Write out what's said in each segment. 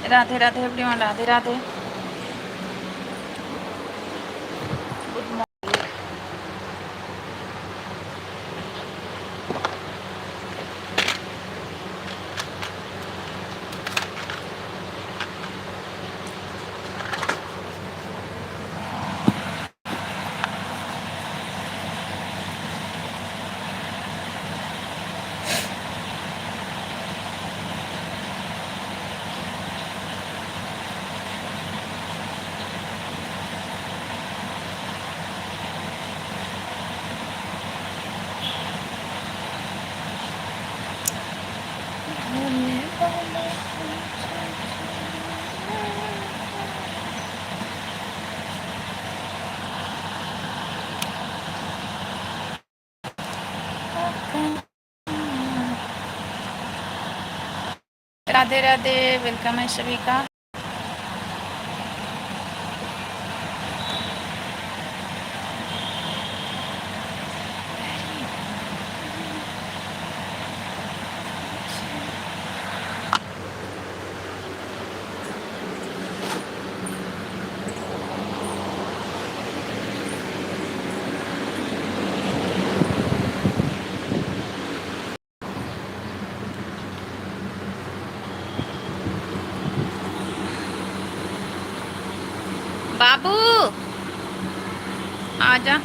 Radhe Radhe everyone, Radhe Radhe. Good morning. Radhe Radhe, welcome है सभी का। बाबू आजा।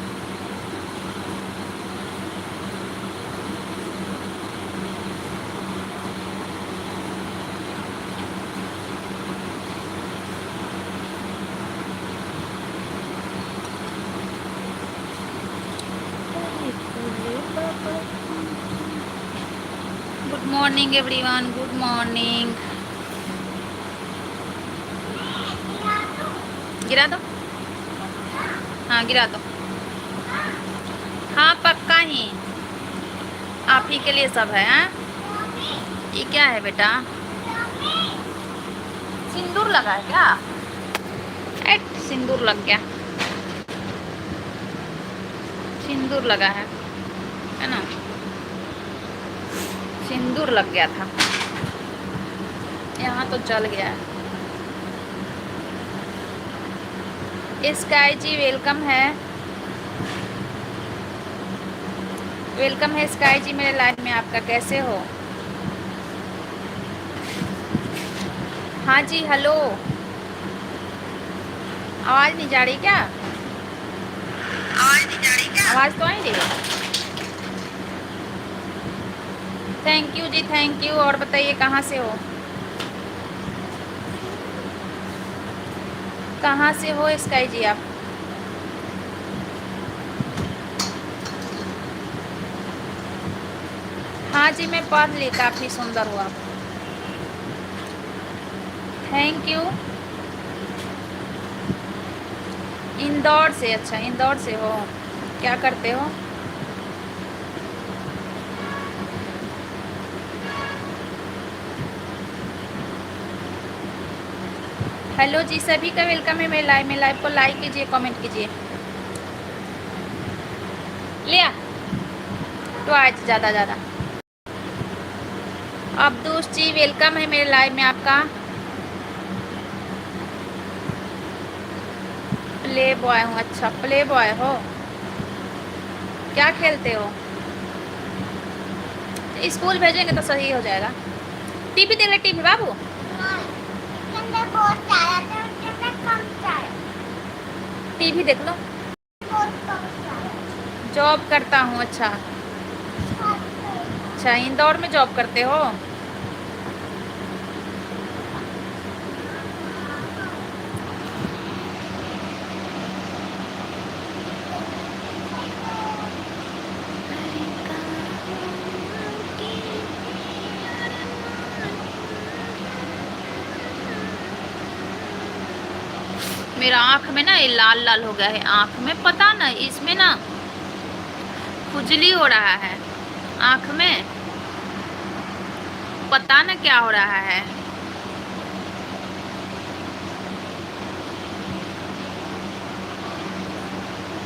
Good morning everyone, good morning. गिरा दो, हाँ गिरा दो। हाँ पक्का ही, आप ही के लिए सब है। हाँ ये क्या है बेटा, सिंदूर लगा है क्या? सिंदूर लग गया, सिंदूर लगा है ना, सिंदूर लग गया था यहाँ तो चल गया है। स्काई जी वेलकम है, वेलकम है स्काई जी मेरे लाइफ में। आपका कैसे हो? हाँ जी हेलो, आवाज़ नहीं जा रही क्या? आवाज़ नहीं जा रही क्या? आवाज़ तो आई रही। थैंक यू जी, थैंक यू। और बताइए कहाँ से हो, कहाँ से हो स्काई जी आप? हाँ जी मैं पढ़ ली, काफ़ी सुंदर हुआ। Thank you. इंदौर से? अच्छा इंदौर से हो, क्या करते हो? हेलो जी, सभी का वेलकम है मेरे लाइव में। लाइव को लाइक कीजिए, कमेंट कीजिए। लिया तो आज ज़्यादा ज़्यादा। अब्दुस जी वेलकम है मेरे लाइव में आपका। प्ले बॉय हूँ? अच्छा प्ले बॉय हो, क्या खेलते हो? स्कूल भेजेंगे तो सही हो जाएगा। टीवी देख ले, टीवी बाबू। टीवी देख लो। जॉब करता हूँ। अच्छा अच्छा, इंदौर में जॉब करते हो? मेरा आँख में ना ये लाल लाल हो गया है, आँख में पता ना, इसमें ना खुजली हो रहा है आँख में, पता ना क्या हो रहा है।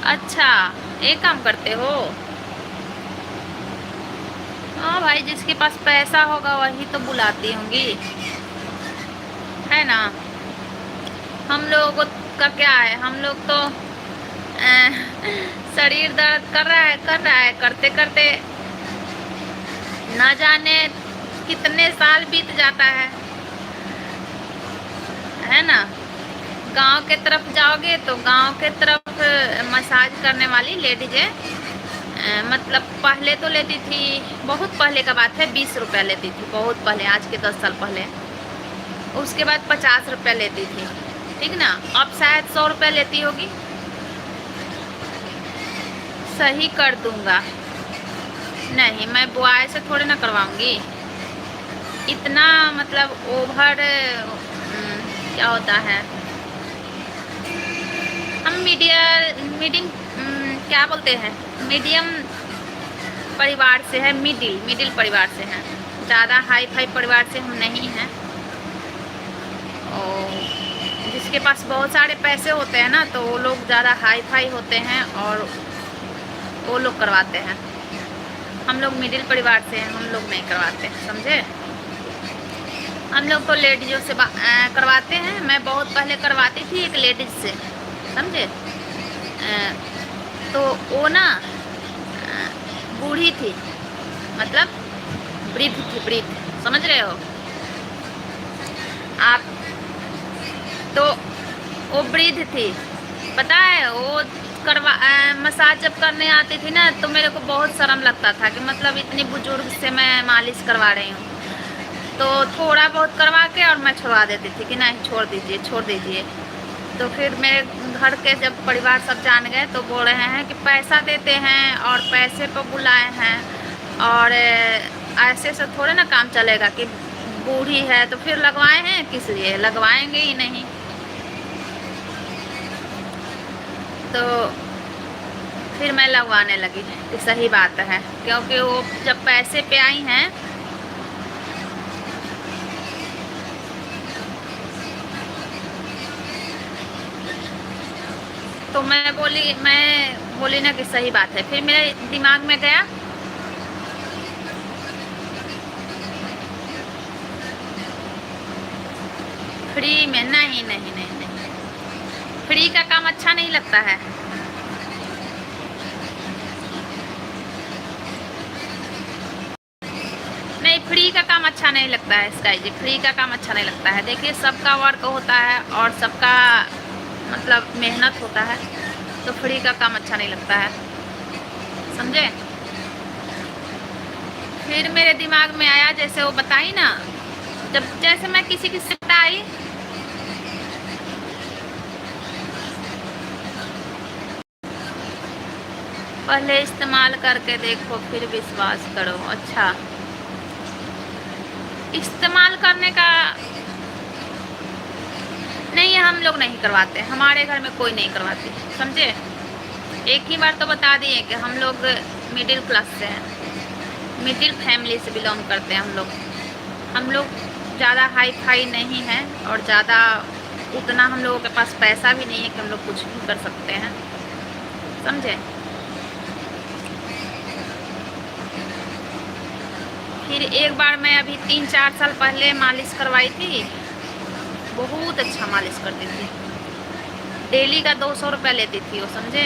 अच्छा एक काम करते हो? हाँ भाई, जिसके पास पैसा होगा वही तो बुलाती होंगी, है है ना, हम लोगों का क्या है, हम लोग तो शरीर दर्द कर रहा है, करते करते ना जाने कितने साल बीत जाता है ना। गांव के तरफ जाओगे तो गांव के तरफ मसाज करने वाली लेडीजें मतलब पहले तो लेती थी, बहुत पहले का बात है, 20 रुपया लेती थी, बहुत पहले, आज के 10 साल पहले। उसके बाद 50 रुपया लेती थी, ठीक ना। अब शायद 100 रुपया लेती होगी। सही कर दूंगा, नहीं मैं बुआई से थोड़े ना करवाऊंगी, इतना मतलब ओवर क्या होता है। हम मीडियम क्या बोलते हैं, मीडियम परिवार से है, मिडिल परिवार से हैं, ज़्यादा हाई फाई परिवार से हम नहीं हैं। और जिसके पास बहुत सारे पैसे होते हैं ना, तो वो लोग ज़्यादा हाई फाई होते हैं और वो लोग करवाते हैं। हम लोग मिडिल परिवार से हैं, हम लोग नहीं करवाते, समझे। हम लोग तो लेडीजों से करवाते हैं। मैं बहुत पहले करवाती थी एक लेडीज से, समझे। तो वो ना बूढ़ी थी, मतलब वृद्ध थी, वृद्ध, समझ रहे हो आप। तो वो वृद्ध थी, पता है, वो मसाज जब करने आती थी ना, तो मेरे को बहुत शर्म लगता था कि मतलब इतनी बुजुर्ग से मैं मालिश करवा रही हूँ। तो थोड़ा बहुत करवा के और मैं छुड़वा देती थी कि नहीं छोड़ दीजिए। तो फिर मेरे घर के जब परिवार सब जान गए तो बोल रहे हैं कि पैसा देते हैं और पैसे पर बुलाए हैं, और ऐसे से थोड़े ना काम चलेगा कि बूढ़ी है तो फिर लगवाए हैं, किस लिए लगवाएंगे ही नहीं। तो फिर मैं लगवाने लगी कि सही बात है, क्योंकि वो जब पैसे पे आई हैं तो मैं बोली ना कि सही बात है। फिर मेरे दिमाग में गया फ्री में, नहीं, फ्री का काम अच्छा नहीं लगता है। नहीं, फ्री का काम अच्छा नहीं लगता है स्काई जी, फ्री का काम अच्छा नहीं लगता है। देखिए सबका वर्क होता है और सबका मतलब मेहनत होता है, तो फ्री का काम अच्छा नहीं लगता है, समझे। फिर मेरे दिमाग में आया, जैसे वो बताई ना, जैसे मैं किसी की बताई, पहले इस्तेमाल करके देखो फिर विश्वास करो। अच्छा, इस्तेमाल करने का नहीं, हम लोग नहीं करवाते, हमारे घर में कोई नहीं करवाते, समझे। एक ही बार तो बता दिए कि हम लोग मिडिल क्लास से हैं, मिडिल फैमिली से बिलोंग करते हैं हम लोग ज़्यादा हाई फाई नहीं हैं, और ज़्यादा उतना हम लोगों के पास पैसा भी नहीं है कि हम लोग कुछ भी कर सकते हैं, समझे। फिर एक बार मैं अभी 3-4 साल पहले मालिश करवाई थी, बहुत अच्छा मालिश करती थी। डेली का 200 रुपया लेती थी वो, समझे,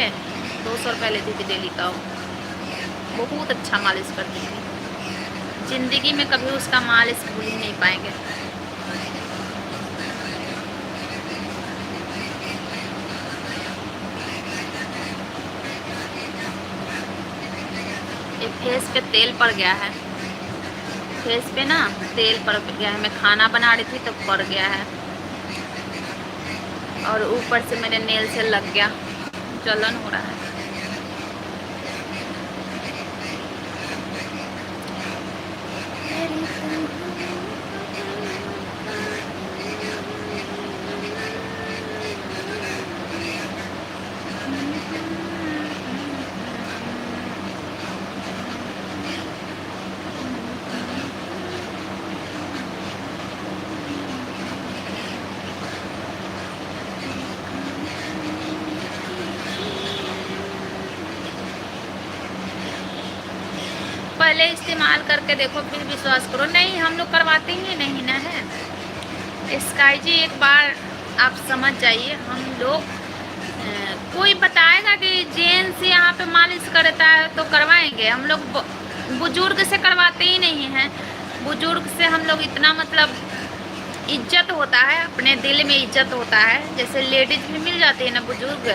200 रुपया लेती थी डेली का वो। बहुत अच्छा मालिश करती थी, ज़िंदगी में कभी उसका मालिश भूल ही नहीं पाएंगे। ये फेस पे तेल पड़ गया है, फेस पे ना तेल पड़ गया है। मैं खाना बना रही थी तो पड़ गया है, और ऊपर से मेरे नेल से लग गया, जलन हो रहा है। पहले इस्तेमाल करके देखो फिर विश्वास करो। नहीं, हम लोग करवाते ही नहीं ना है, स्काई जी एक बार आप समझ जाइए, हम लोग कोई बताएगा कि जेंट्स यहाँ पे मालिश करता है तो करवाएंगे। हम लोग बुजुर्ग से करवाते ही नहीं हैं। बुजुर्ग से हम लोग इतना मतलब इज्जत होता है, अपने दिल में इज्जत होता है। जैसे लेडीज भी मिल जाती है ना बुजुर्ग,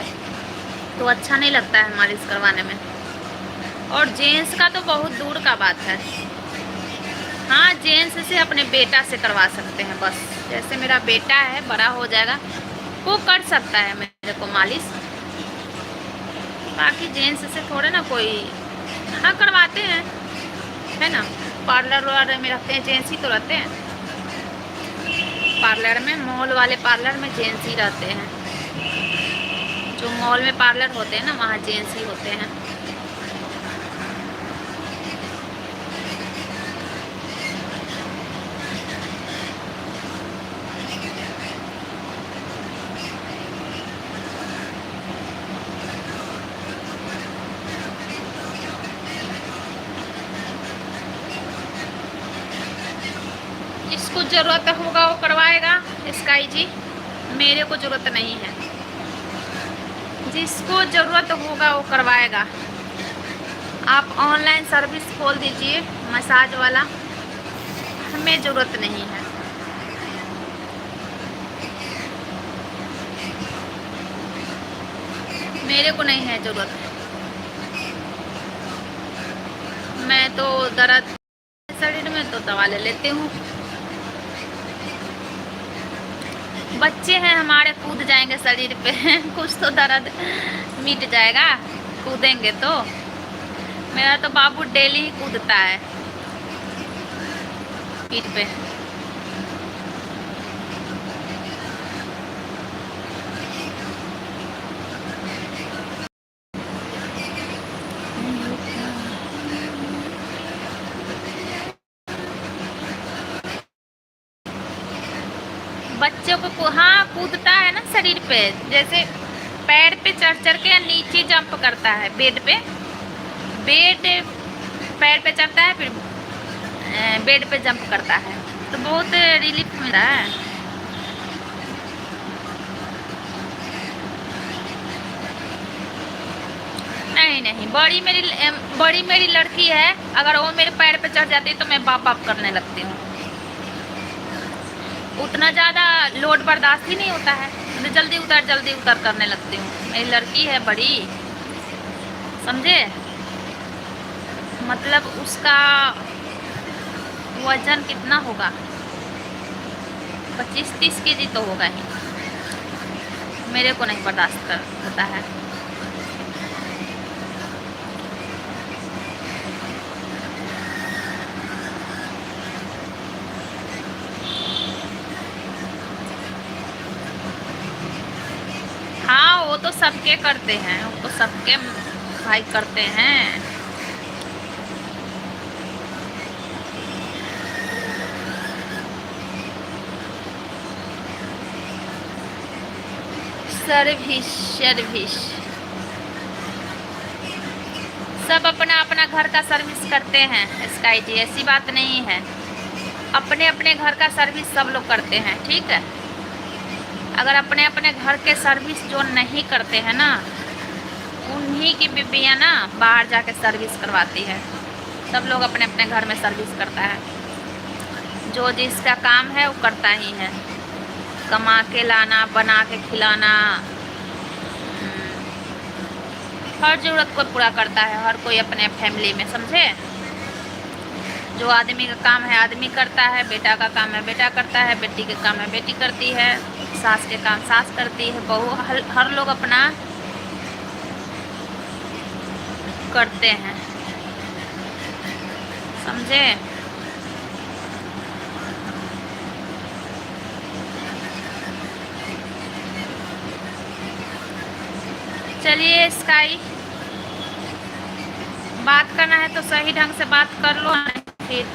तो अच्छा नहीं लगता है मालिश करवाने में। और जेंट्स का तो बहुत दूर का बात है। हाँ, जेंट्स से अपने बेटा से करवा सकते हैं बस। जैसे मेरा बेटा है, बड़ा हो जाएगा, वो कर सकता है मेरे को मालिश। बाकी जेंट्स से थोड़े ना कोई, हाँ करवाते हैं, है ना। पार्लर वाले में रखते हैं जेंट्स ही तो रहते हैं। पार्लर में, मॉल वाले पार्लर में जेंट्स ही रहते हैं। जो मॉल में पार्लर होते हैं ना, वहाँ जेंट्स ही होते हैं। जिसको ज़रूरत होगा वो करवाएगा स्काई जी, मेरे को ज़रूरत नहीं है। जिसको ज़रूरत होगा वो करवाएगा। आप ऑनलाइन सर्विस खोल दीजिए मसाज वाला, हमें ज़रूरत नहीं है। मेरे को नहीं है ज़रूरत। मैं तो दर्द शरीर में तो दवा ले लेती हूँ। बच्चे हैं हमारे, कूद जाएंगे शरीर पे कुछ तो दर्द मिट जाएगा, कूदेंगे तो। मेरा तो बाबू डेली ही कूदता है पीठ पे। बच्चों को हाँ कूदता है ना शरीर पे, जैसे पैर पे चढ़ चढ़ के नीचे जंप करता है बेड पे। बेड पैर पे चढ़ता है, फिर बेड पे जंप करता है, तो बहुत रिलीफ मिला है। नहीं नहीं, बड़ी मेरी लड़की है, अगर वो मेरे पैर पे चढ़ जाती है तो मैं बाप बाप करने लगती हूँ। उतना ज़्यादा लोड बर्दाश्त ही नहीं होता है, मैं जल्दी उतर करने लगती हूँ। मेरी लड़की है बड़ी, समझे। मतलब उसका वजन कितना होगा, 25-30 केजी तो होगा ही। मेरे को नहीं बर्दाश्त कर होता है। हाँ वो तो सबके करते हैं, वो तो सबके भाई करते हैं। सर्विस सब अपना अपना घर का सर्विस करते हैं स्काई जी, ऐसी बात नहीं है। अपने अपने घर का सर्विस सब लोग करते हैं, ठीक है। अगर अपने अपने घर के सर्विस जो नहीं करते हैं ना, उन्हीं की बीबियाँ ना बाहर जाके सर्विस करवाती है। सब लोग अपने अपने घर में सर्विस करता है। जो जिसका काम है वो करता ही है, कमा के लाना, बना के खिलाना, हर ज़रूरत को पूरा करता है हर कोई अपने फैमिली में, समझे। जो आदमी का काम है आदमी करता है, बेटा का काम है बेटा करता है, बेटी के काम है बेटी करती है, सास के काम सास करती है, बहू, हर लोग अपना करते हैं, समझे। चलिए स्काई, बात करना है तो सही ढंग से बात कर लो, फिर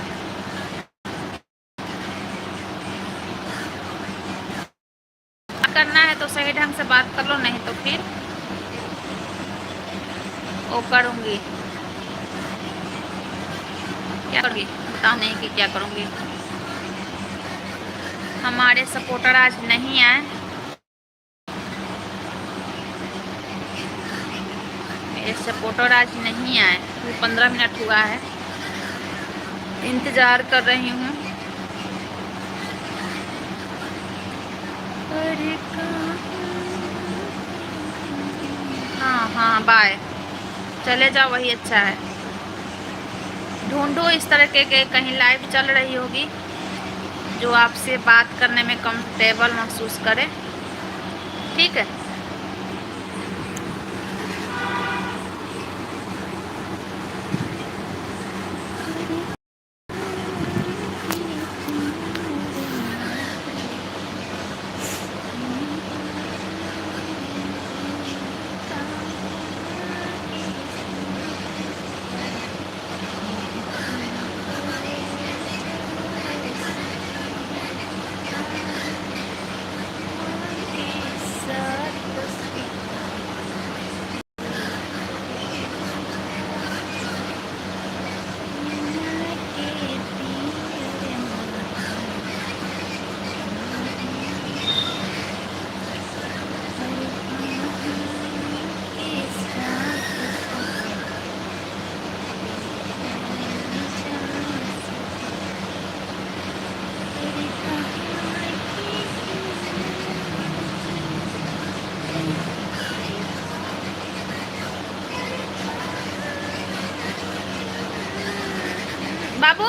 करना है तो सही ढंग से बात कर लो, नहीं तो फिर वो करूँगी। क्या करूँगी, बता नहीं कि क्या करूँगी। हमारे सपोर्टर आज नहीं आए। मेरे सपोर्टर आज नहीं आए। 15 मिनट हुआ है, इंतज़ार कर रही हूँ। हाँ हाँ, बाय। चले जाओ, वही अच्छा है। ढूंढो इस तरह के कहीं लाइव चल रही होगी जो आपसे बात करने में कंफर्टेबल महसूस करे। ठीक है। बाबू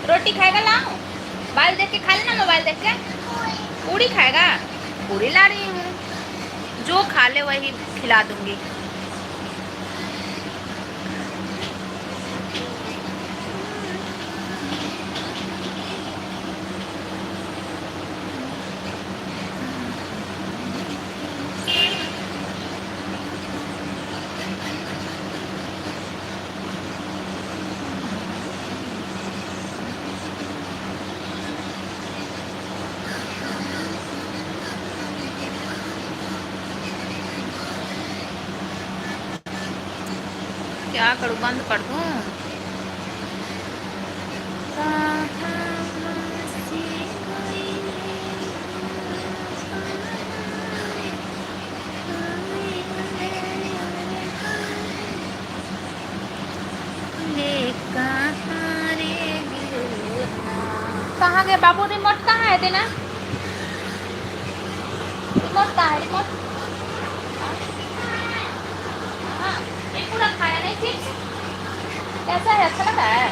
रोटी खाएगा? लाओ, मोबाइल देख के खा लेना। मोबाइल देख के पूरी खाएगा? पूरी ला रही हूँ, जो खा ले वही खिला दूंगी। क्या करूँ, बंद कर दूँ? कहाँ गए बाबू? रिमोट कहाँ है? देना रिमोट। कहाँ है रिमोट? हाँ, ये पूरा खाया नहीं चिप्स? कैसा है, अच्छा लगा है?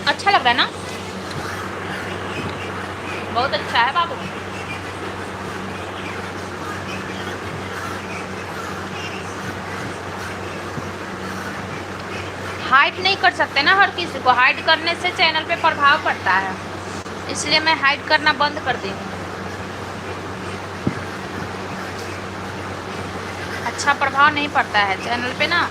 अच्छा लग रहा है ना? बहुत अच्छा है बाबू। हाइड नहीं कर सकते ना हर किसी को। हाइड करने से चैनल पे प्रभाव पड़ता है, इसलिए मैं हाइड करना बंद कर दी हूँ। अच्छा प्रभाव नहीं पड़ता है चैनल पे ना।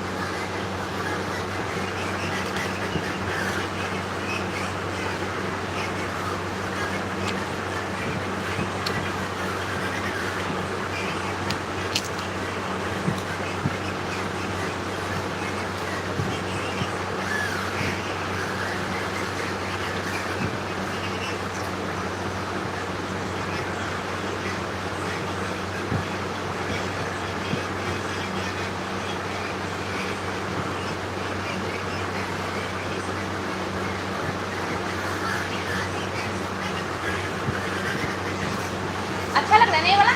अच्छा लग रहा है ना ये वाला?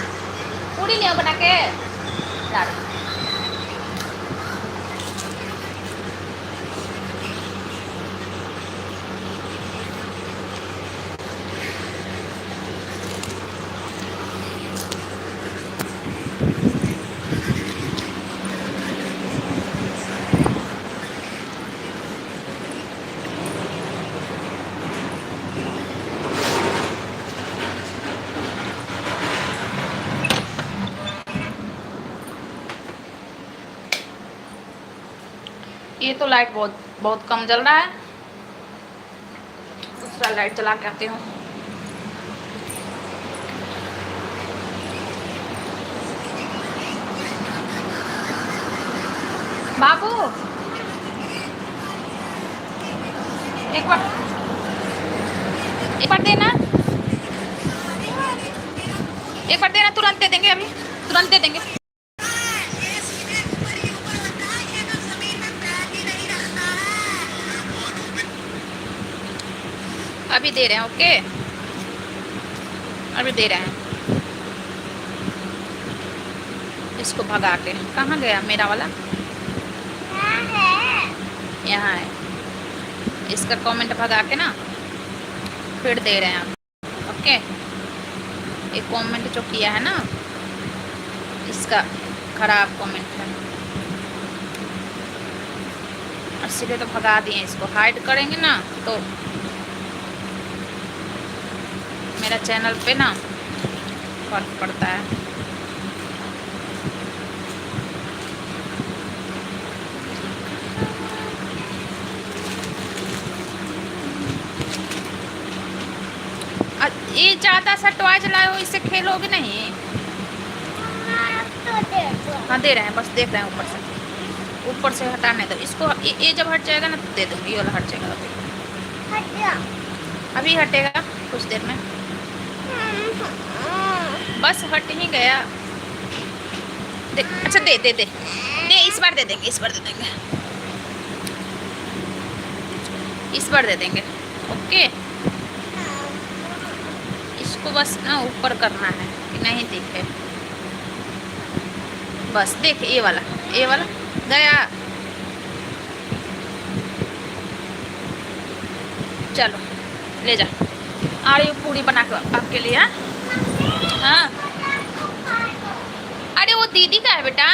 पूरी नहीं हो बना के ला रही। ये तो लाइट बहुत बहुत कम जल रहा है। दूसरा लाइट चला के आती हूँ। बाबू एक बार देना, एक बार देना, तुरंत दे देंगे, अभी तुरंत दे देंगे। अभी दे रहे हैं, ओके, अभी दे रहे हैं। इसको भगा के, कहाँ गया मेरा वाला? यहाँ है। इसका कमेंट भगा के ना फिर दे रहे हैं आप, ओके। एक कमेंट जो किया है ना, इसका खराब कमेंट है, इसीलिए तो भगा दिए। इसको हाइड करेंगे ना तो मेरा चैनल पे ना फर्क पड़ता है। ये ज़्यादा सा टॉय लाए हो, इससे खेलोगे नहीं? हाँ दे रहे हैं, बस देख रहे हैं ऊपर से, ऊपर से हटाने दो इसको। ये जब हट जाएगा ना तो दे दूँगी, ये वाला हट जाएगा। अभी हटेगा कुछ देर में, बस हट ही गया। दे, अच्छा दे दे दे दे, इस बार दे देंगे, इस बार दे देंगे, इस बार दे देंगे, ओके। इसको बस ना ऊपर करना है कि नहीं दिखे, बस देख, ये वाला गया। चलो ले जा, आ रही हूँ पूरी बना के आपके लिए। हाँ, अरे वो दीदी का है बेटा,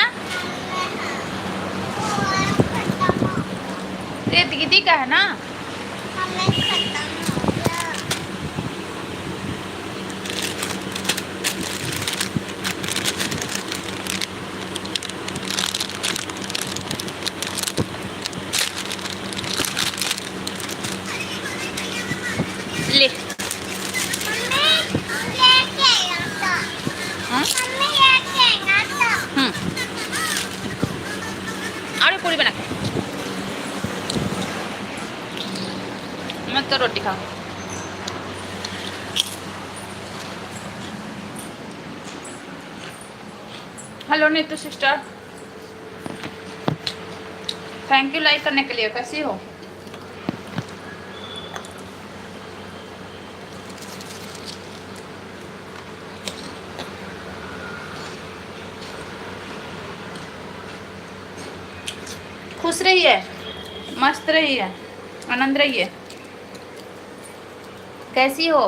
ये दीदी का है ना। ले अरे पूरी बना के मत तो रोटी खाओ। Hello Neetu sister, thank you like करने के लिए। कैसी हो? खुश रहिए, मस्त रहिए, आनंद रहिए। कैसी हो?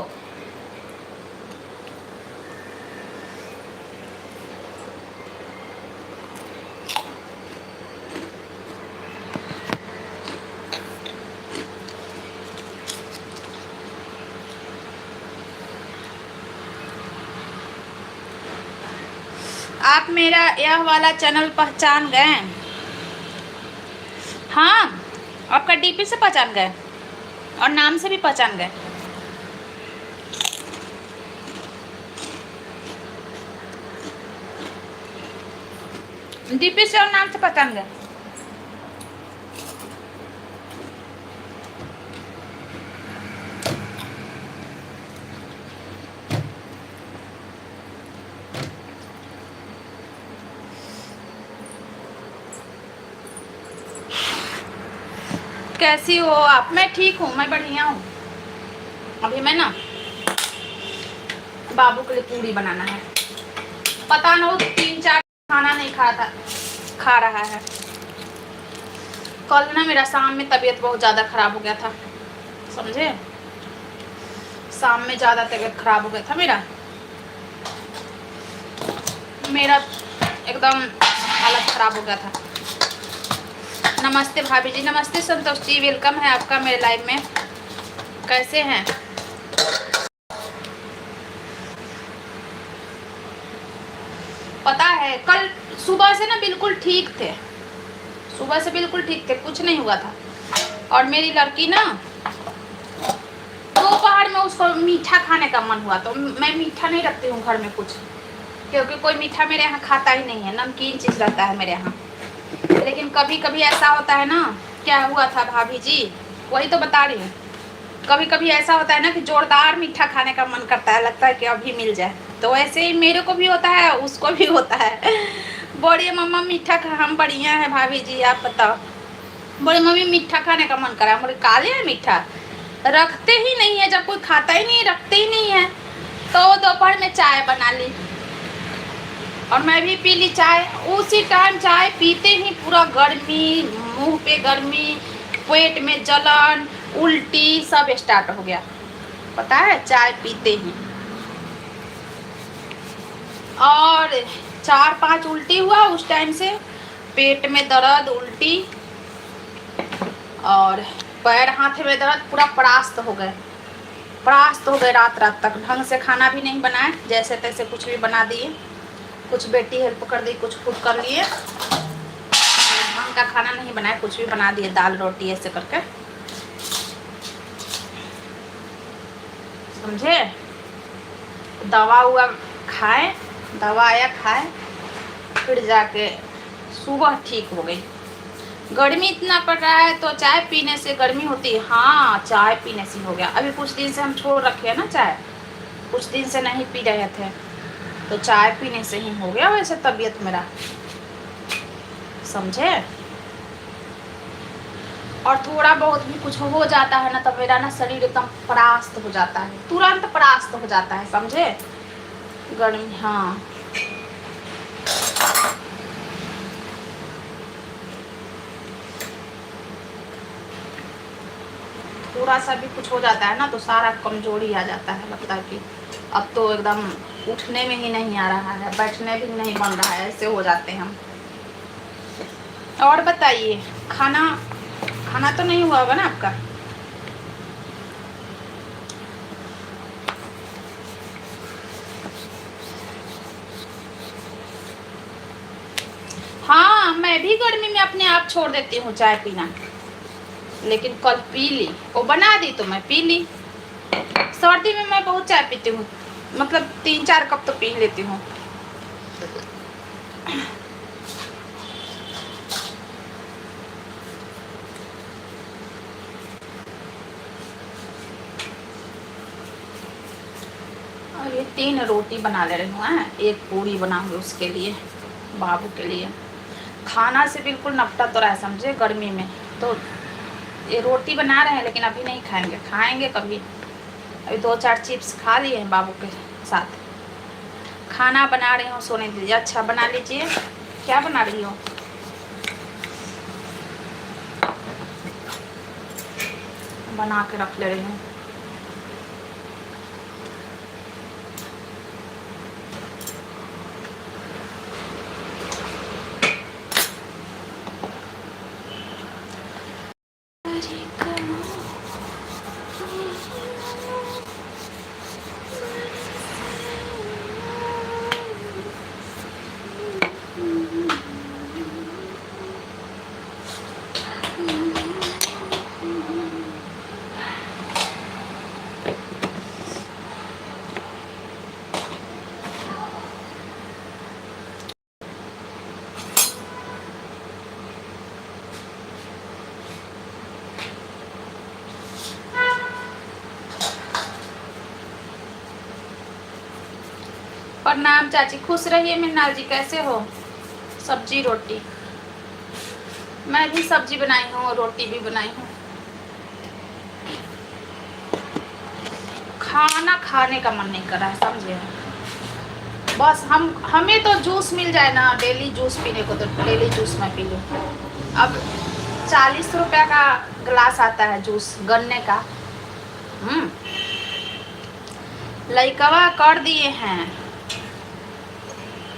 आप मेरा यह वाला चैनल पहचान गए? हाँ, आपका डीपी से पहचान गए और नाम से भी पहचान गए। डीपी से और नाम से पहचान गए। कैसी हो आप? मैं ठीक हूँ, मैं बढ़िया हूँ। अभी मैं ना बाबू के लिए पूरी बनाना है। पता ना, वो 3-4 खाना नहीं खा रहा है। कल ना मेरा शाम में तबीयत बहुत ज़्यादा ख़राब हो गया था, समझे? शाम में ज़्यादा तबीयत ख़राब हो गया था मेरा एकदम हालत ख़राब हो गया था। नमस्ते भाभी जी, नमस्ते संतोष जी, वेलकम है आपका मेरे लाइव में। कैसे हैं? पता है कल सुबह से ना बिल्कुल ठीक थे, सुबह से बिल्कुल ठीक थे, कुछ नहीं हुआ था। और मेरी लड़की ना दोपहर में उसको मीठा खाने का मन हुआ, तो मैं मीठा नहीं रखती हूँ घर में कुछ, क्योंकि कोई मीठा मेरे यहाँ खाता ही नहीं है, नमकीन चीज़ रहता है मेरे यहाँ। लेकिन कभी कभी ऐसा होता है ना। क्या हुआ था भाभी जी? वही तो बता रही हूँ। कभी कभी ऐसा होता है ना कि जोरदार मीठा खाने का मन करता है, लगता है कि अभी मिल जाए। तो ऐसे ही मेरे को भी होता है, उसको भी होता है। बोलिए मम्मा मीठा हम बढ़िया है भाभी जी, आप बताओ। बोले मम्मी मीठा खाने का मन करा। बोले काले है मीठा, रखते ही नहीं है, जब कोई खाता ही नहीं रखते ही नहीं है। तो दोपहर में चाय बना ली और मैं भी पी ली चाय। उसी टाइम चाय पीते ही पूरा गर्मी, मुंह पे गर्मी, पेट में जलन, उल्टी सब स्टार्ट हो गया, पता है, चाय पीते ही। और 4-5 उल्टी हुआ उस टाइम से, पेट में दर्द, उल्टी और पैर हाथ में दर्द, पूरा परास्त हो गए, परास्त हो गए। रात रात तक ढंग से खाना भी नहीं बनाए, जैसे तैसे कुछ भी बना दिए, कुछ बेटी हेल्प कर दी, कुछ खुद कर लिए, ढंग का खाना नहीं बनाया, कुछ भी बना दिए, दाल रोटी ऐसे करके, समझे। दवा हुआ खाए, दवा आया खाए, फिर जाके सुबह ठीक हो गई। गर्मी इतना पड़ रहा है तो चाय पीने से गर्मी होती है? हाँ, चाय पीने से हो गया। अभी कुछ दिन से हम छोड़ रखे हैं ना चाय, कुछ दिन से नहीं पी रहे थे, तो चाय पीने से ही हो गया वैसे तबीयत मेरा, समझे। और थोड़ा बहुत भी कुछ हो जाता है ना तो मेरा ना शरीर एकदम परास्त हो जाता है, तुरंत परास्त हो जाता है, समझे, गर्मी। हाँ, थोड़ा सा भी कुछ हो जाता है ना तो सारा कमजोरी आ जाता है, लगता है कि अब तो एकदम उठने में ही नहीं आ रहा है, बैठने भी नहीं बन रहा है, ऐसे हो जाते हैं हम। और बताइए, खाना खाना तो नहीं हुआ होगा ना आपका? हाँ, मैं भी गर्मी में अपने आप छोड़ देती हूँ चाय पीना, लेकिन कल पी ली, वो बना दी तो मैं पी ली। सर्दी में मैं बहुत चाय पीती हूँ, मतलब 3-4 कप तो पी लेती हूँ। और ये 3 रोटी बना ले रही हूँ, एक पूरी बनाऊंगी उसके लिए, बाबू के लिए। खाना से बिल्कुल नफरत हो रहा है, समझे, गर्मी में। तो ये रोटी बना रहे हैं लेकिन अभी नहीं खाएंगे, खाएंगे कभी। अभी 2-4 चिप्स खा लिए हैं बाबू के साथ। खाना बना रही हूँ, सोने दीजिए। अच्छा, बना लीजिए, क्या बना रही हो? बना के रख ले रही हूँ। प्रणाम चाची, खुश रहिए। मृणाल जी कैसे हो? सब्जी रोटी, मैं भी सब्जी बनाई हूँ और रोटी भी बनाई हूँ। खाना खाने का मन नहीं कर रहा है, समझे। बस हमें तो जूस मिल जाए ना, डेली जूस पीने को, तो डेली जूस मैं पी लूँ। अब 40 रुपया का गिलास आता है जूस, गन्ने का। लइकवा कर दिए हैं,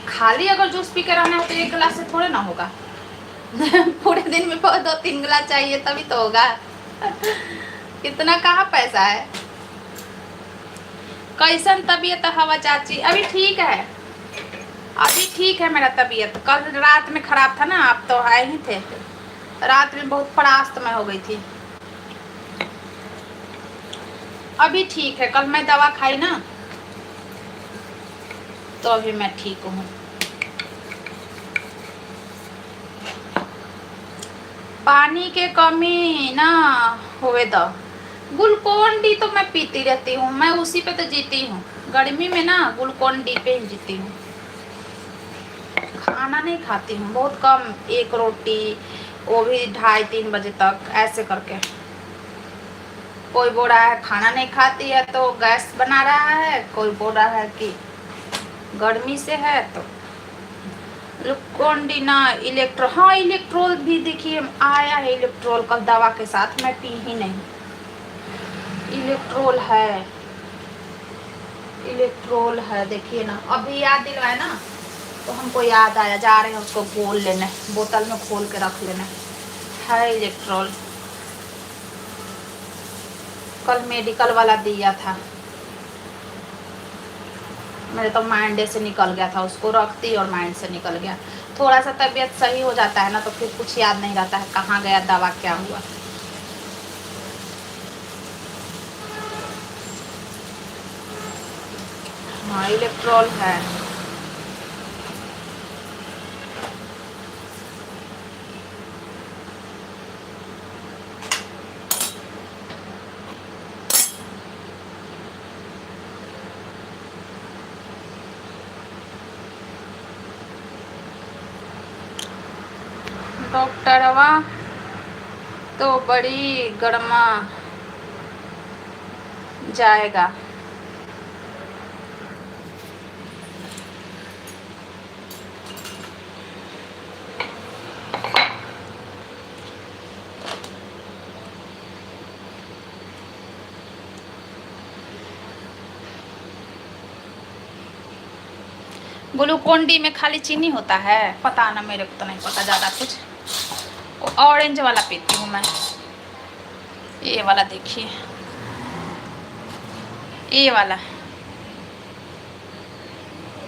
खाली अगर जूस पी के रहना है तो 1 गिलास से थोड़े ना होगा। पूरे दिन में 2-3 गिलास चाहिए तभी तो होगा। कितना कहाँ पैसा है। कैसन तबीयत हवा चाची? अभी ठीक है, अभी ठीक है मेरा तबीयत। कल रात में खराब था ना, आप तो आए ही थे, रात में बहुत परास्त मैं हो गई थी। अभी ठीक है, कल मैं दवा खाई ना तो अभी मैं ठीक हूँ। पानी के कमी ना होवे दो, ग्लूकोन डी तो मैं पीती रहती हूँ, मैं उसी पे तो जीती हूँ। गर्मी में ना ग्लूकोन डी पे ही जीती हूँ। खाना नहीं खाती हूँ, बहुत कम, एक रोटी, वो भी 2:30-3 बजे तक ऐसे करके। कोई बोल रहा है खाना नहीं खाती है तो गैस बना रहा है, कोई बोल रहा है कि गर्मी से है। तो ग्लूकोन डी ना, इलेक्ट्रो, हाँ इलेक्ट्रोल भी देखिए आया है, इलेक्ट्रोल कल दवा के साथ, मैं पी ही नहीं। इलेक्ट्रोल है, इलेक्ट्रोल है, देखिए ना, अभी याद दिलवाए ना तो हमको याद आया, जा रहे हैं उसको घोल लेने, बोतल में खोल के रख लेना है। इलेक्ट्रोल कल मेडिकल वाला दिया था, मेरे तो माइंड से निकल गया था, उसको रखती और माइंड से निकल गया। थोड़ा सा तबीयत सही हो जाता है ना तो फिर कुछ याद नहीं रहता है, कहाँ गया दवा, क्या हुआ। हाँ इलेक्ट्रोल है। डॉक्टरवा तो बड़ी गर्मा जाएगा। ग्लूकोन डी में खाली चीनी होता है, पता ना, मेरे को तो नहीं पता ज़्यादा कुछ। ऑरेंज वाला पीती हूँ मैं, ये वाला देखिए, ये वाला,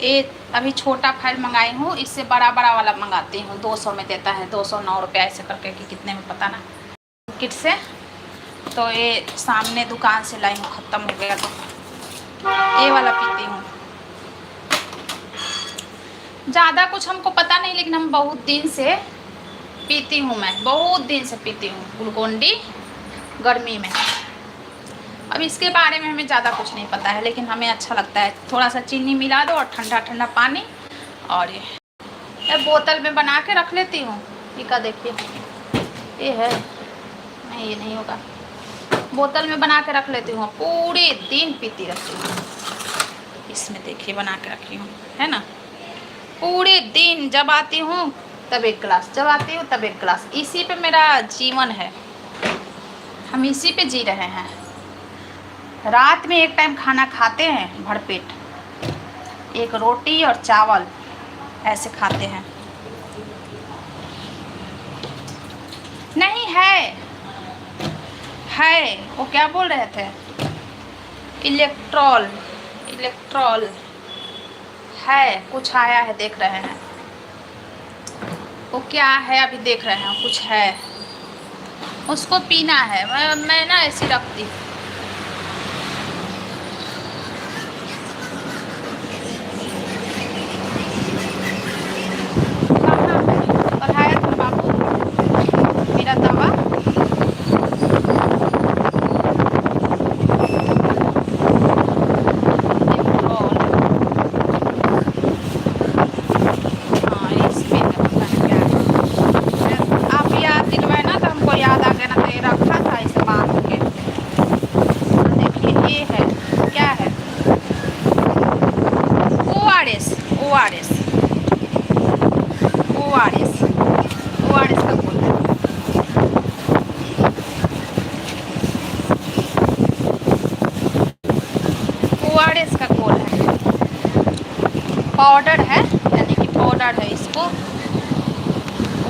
ये अभी छोटा फाइल मंगाई हूँ, इससे बड़ा बड़ा वाला मंगाती हूँ, 200 में देता है, 209 रुपया ऐसे करके, कि कितने में पता ना, किट से। तो ये सामने दुकान से लाई हूँ, ख़त्म हो गया तो ये वाला पीती हूँ। ज़्यादा कुछ हमको पता नहीं, लेकिन हम बहुत दिन से पीती हूँ, मैं बहुत दिन से पीती हूँ ग्लूकोन डी गर्मी में। अब इसके बारे में हमें ज़्यादा कुछ नहीं पता है, लेकिन हमें अच्छा लगता है। थोड़ा सा चीनी मिला दो और ठंडा ठंडा पानी, और ये बोतल में बना के रख लेती हूँ। ये का देखिए, ये है, नहीं ये नहीं होगा, बोतल में बना के रख लेती हूँ, पूरे दिन पीती रहती हूँ। इसमें देखिए बना के रखी हूँ, है ना, पूरे दिन जब आती हूँ तब एक गिलास, जब आती हूँ तब एक गिलास। इसी पे मेरा जीवन है, हम इसी पे जी रहे हैं। रात में एक टाइम खाना खाते हैं भरपेट, एक रोटी और चावल ऐसे खाते हैं। नहीं है वो क्या बोल रहे थे, इलेक्ट्रोल, इलेक्ट्रोल है, कुछ आया है, देख रहे हैं वो क्या है, अभी देख रहे हैं, कुछ है, उसको पीना है। मैं ना ऐसी रखती, पढ़ाया था बाबू मेरा दवा, पाउडर है, यानी कि पाउडर है इसको।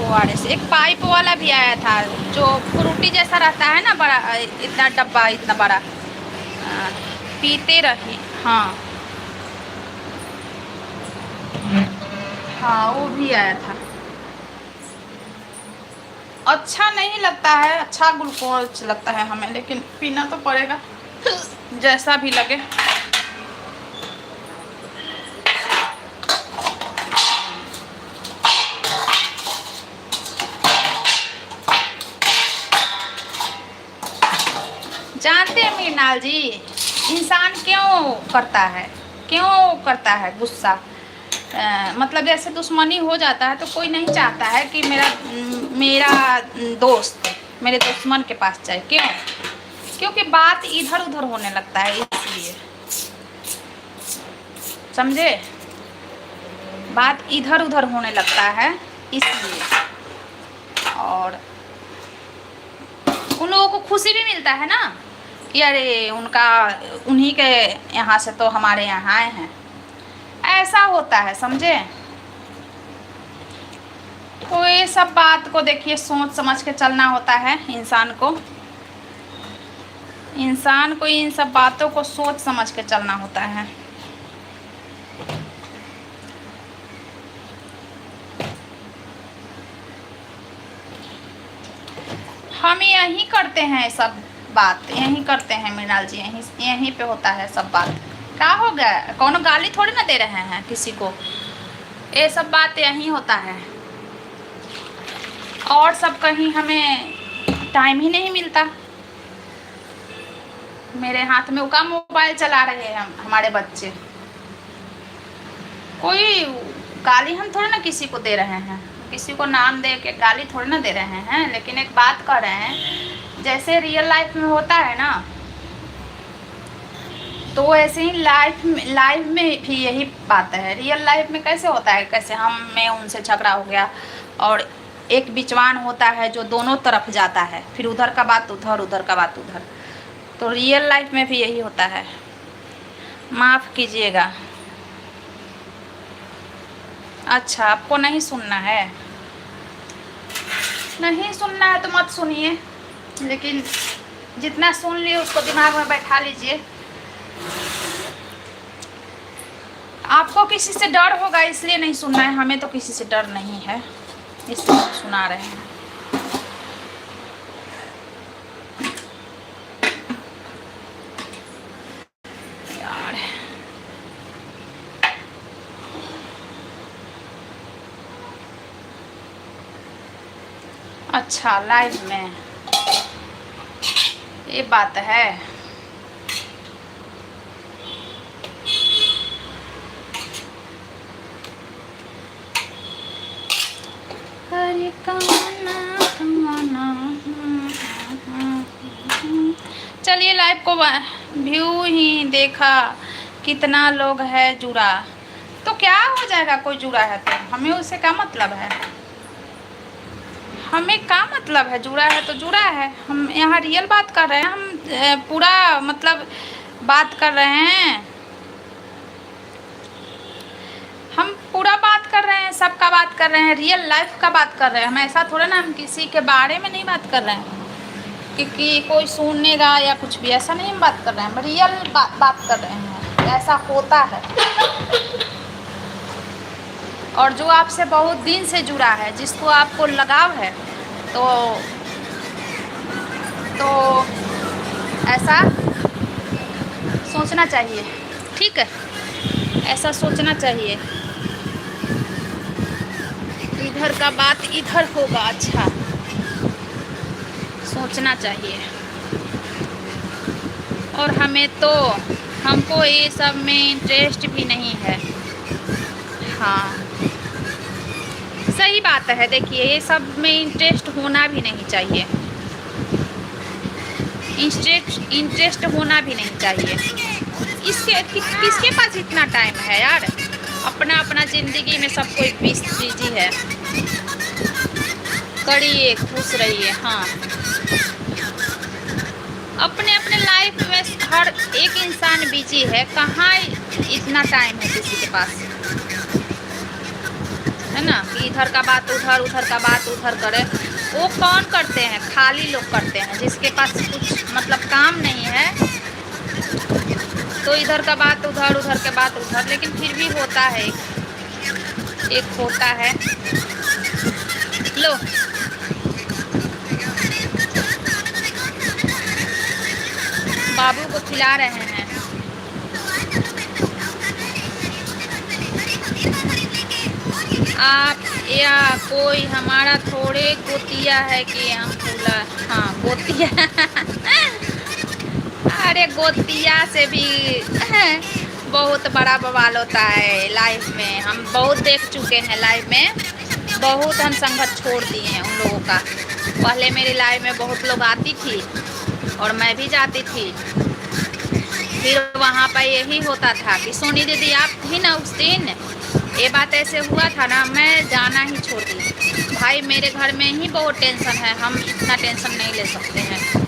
ORS एक पाइप वाला भी आया था, जो फ्रूटी जैसा रहता है ना, बड़ा इतना डब्बा, इतना बड़ा, पीते रही। हाँ हाँ वो भी आया था, अच्छा नहीं लगता है, अच्छा ग्लूकोज लगता है हमें, लेकिन पीना तो पड़ेगा जैसा भी लगे। जानते हैं मीरनाल जी, इंसान क्यों करता है गुस्सा? मतलब जैसे दुश्मनी हो जाता है तो कोई नहीं चाहता है कि मेरा दोस्त मेरे दुश्मन के पास जाए। क्यों? क्योंकि बात इधर उधर होने लगता है, इसलिए। समझे? बात इधर उधर होने लगता है इसलिए। और उन लोगों को खुशी भी मिलता है ना कि अरे उन्हीं के यहाँ से तो हमारे यहाँ आए हैं, ऐसा होता है। समझे? तो ये सब बात को देखिए, सोच समझ के चलना होता है इंसान को इन सब बातों को सोच समझ के चलना होता है। हम यहीं करते हैं सब बात, यहीं करते हैं मृणाल जी, यहीं पे होता है सब बात। क्या हो गया? कौनो गाली थोड़ी ना दे रहे हैं किसी को, ये सब बात यहीं होता है। और सब कहीं हमें टाइम ही नहीं मिलता। मेरे हाथ में उका मोबाइल चला रहे हैं हमारे बच्चे, कोई गाली हम थोड़ी ना किसी को दे रहे हैं, किसी को नाम दे के गाली थोड़ी ना दे रहे हैं। लेकिन एक बात कर रहे हैं, जैसे रियल लाइफ में होता है ना, तो ऐसे ही लाइफ में भी यही बात है। रियल लाइफ में कैसे होता है, कैसे मैं उनसे झगड़ा हो गया और एक बिचवान होता है जो दोनों तरफ जाता है, फिर उधर का बात उधर, उधर का बात उधर। तो रियल लाइफ में भी यही होता है। माफ़ कीजिएगा। अच्छा, आपको नहीं सुनना है? नहीं सुनना है तो मत सुनिए, लेकिन जितना सुन लिए उसको दिमाग में बैठा लीजिए। आपको किसी से डर होगा इसलिए नहीं सुनना है, हमें तो किसी से डर नहीं है, इसलिए हम सुना रहे हैं। यार, अच्छा, लाइव में ये बात है। अरे चलिए, लाइव को व्यू ही देखा, कितना लोग है जुड़ा, तो क्या हो जाएगा? कोई जुड़ा है तो हमें उससे क्या मतलब है? हमें क्या मतलब है? जुड़ा है तो जुड़ा है। हम यहाँ रियल बात कर रहे हैं, हम पूरा मतलब बात कर रहे हैं, हम पूरा बात कर रहे हैं, सबका बात कर रहे हैं, रियल लाइफ का बात कर रहे हैं। हम ऐसा थोड़ा ना, हम किसी के बारे में नहीं बात कर रहे हैं कि कोई सुनेगा या कुछ भी, ऐसा नहीं हम बात कर रहे हैं। हम रियल बात कर रहे हैं, ऐसा होता है। और जो आपसे बहुत दिन से जुड़ा है, जिसको आपको लगाव है, तो ऐसा सोचना चाहिए। ठीक है, ऐसा सोचना चाहिए। इधर का बात इधर होगा, अच्छा सोचना चाहिए। और हमको ये सब में इंटरेस्ट भी नहीं है। हाँ, सही बात है। देखिए, ये सब में इंटरेस्ट होना भी नहीं चाहिए, इंटरेस्ट होना भी नहीं चाहिए। किसके पास इतना टाइम है यार? अपना अपना ज़िंदगी में सब कोई बिजी है। करिए, खुश रहिए। हाँ, अपने अपने लाइफ में हर एक इंसान बिजी है। कहाँ इतना टाइम है किसी के पास, है ना, कि इधर का बात उधर, उधर का बात उधर करे। वो कौन करते हैं? खाली लोग करते हैं, जिसके पास कुछ मतलब काम नहीं है, तो इधर का बात उधर, उधर के बात उधर। लेकिन फिर भी होता है, एक होता है। लो, बाबू को खिला रहे हैं। आप या कोई हमारा थोड़े गोतिया है कि हम बोला। हाँ, गोतिया अरे गोतिया से भी बहुत बड़ा बवाल होता है लाइफ में। हम बहुत देख चुके हैं लाइफ में, बहुत हम संगत छोड़ दिए हैं उन लोगों का। पहले मेरी लाइफ में बहुत लोग आती थी और मैं भी जाती थी। फिर वहाँ पर यही होता था कि सोनी दीदी आप थी ना उस दिन, ये बात ऐसे हुआ था ना, मैं जाना ही छोड़ दी। भाई मेरे घर में ही बहुत टेंशन है, हम इतना टेंशन नहीं ले सकते हैं।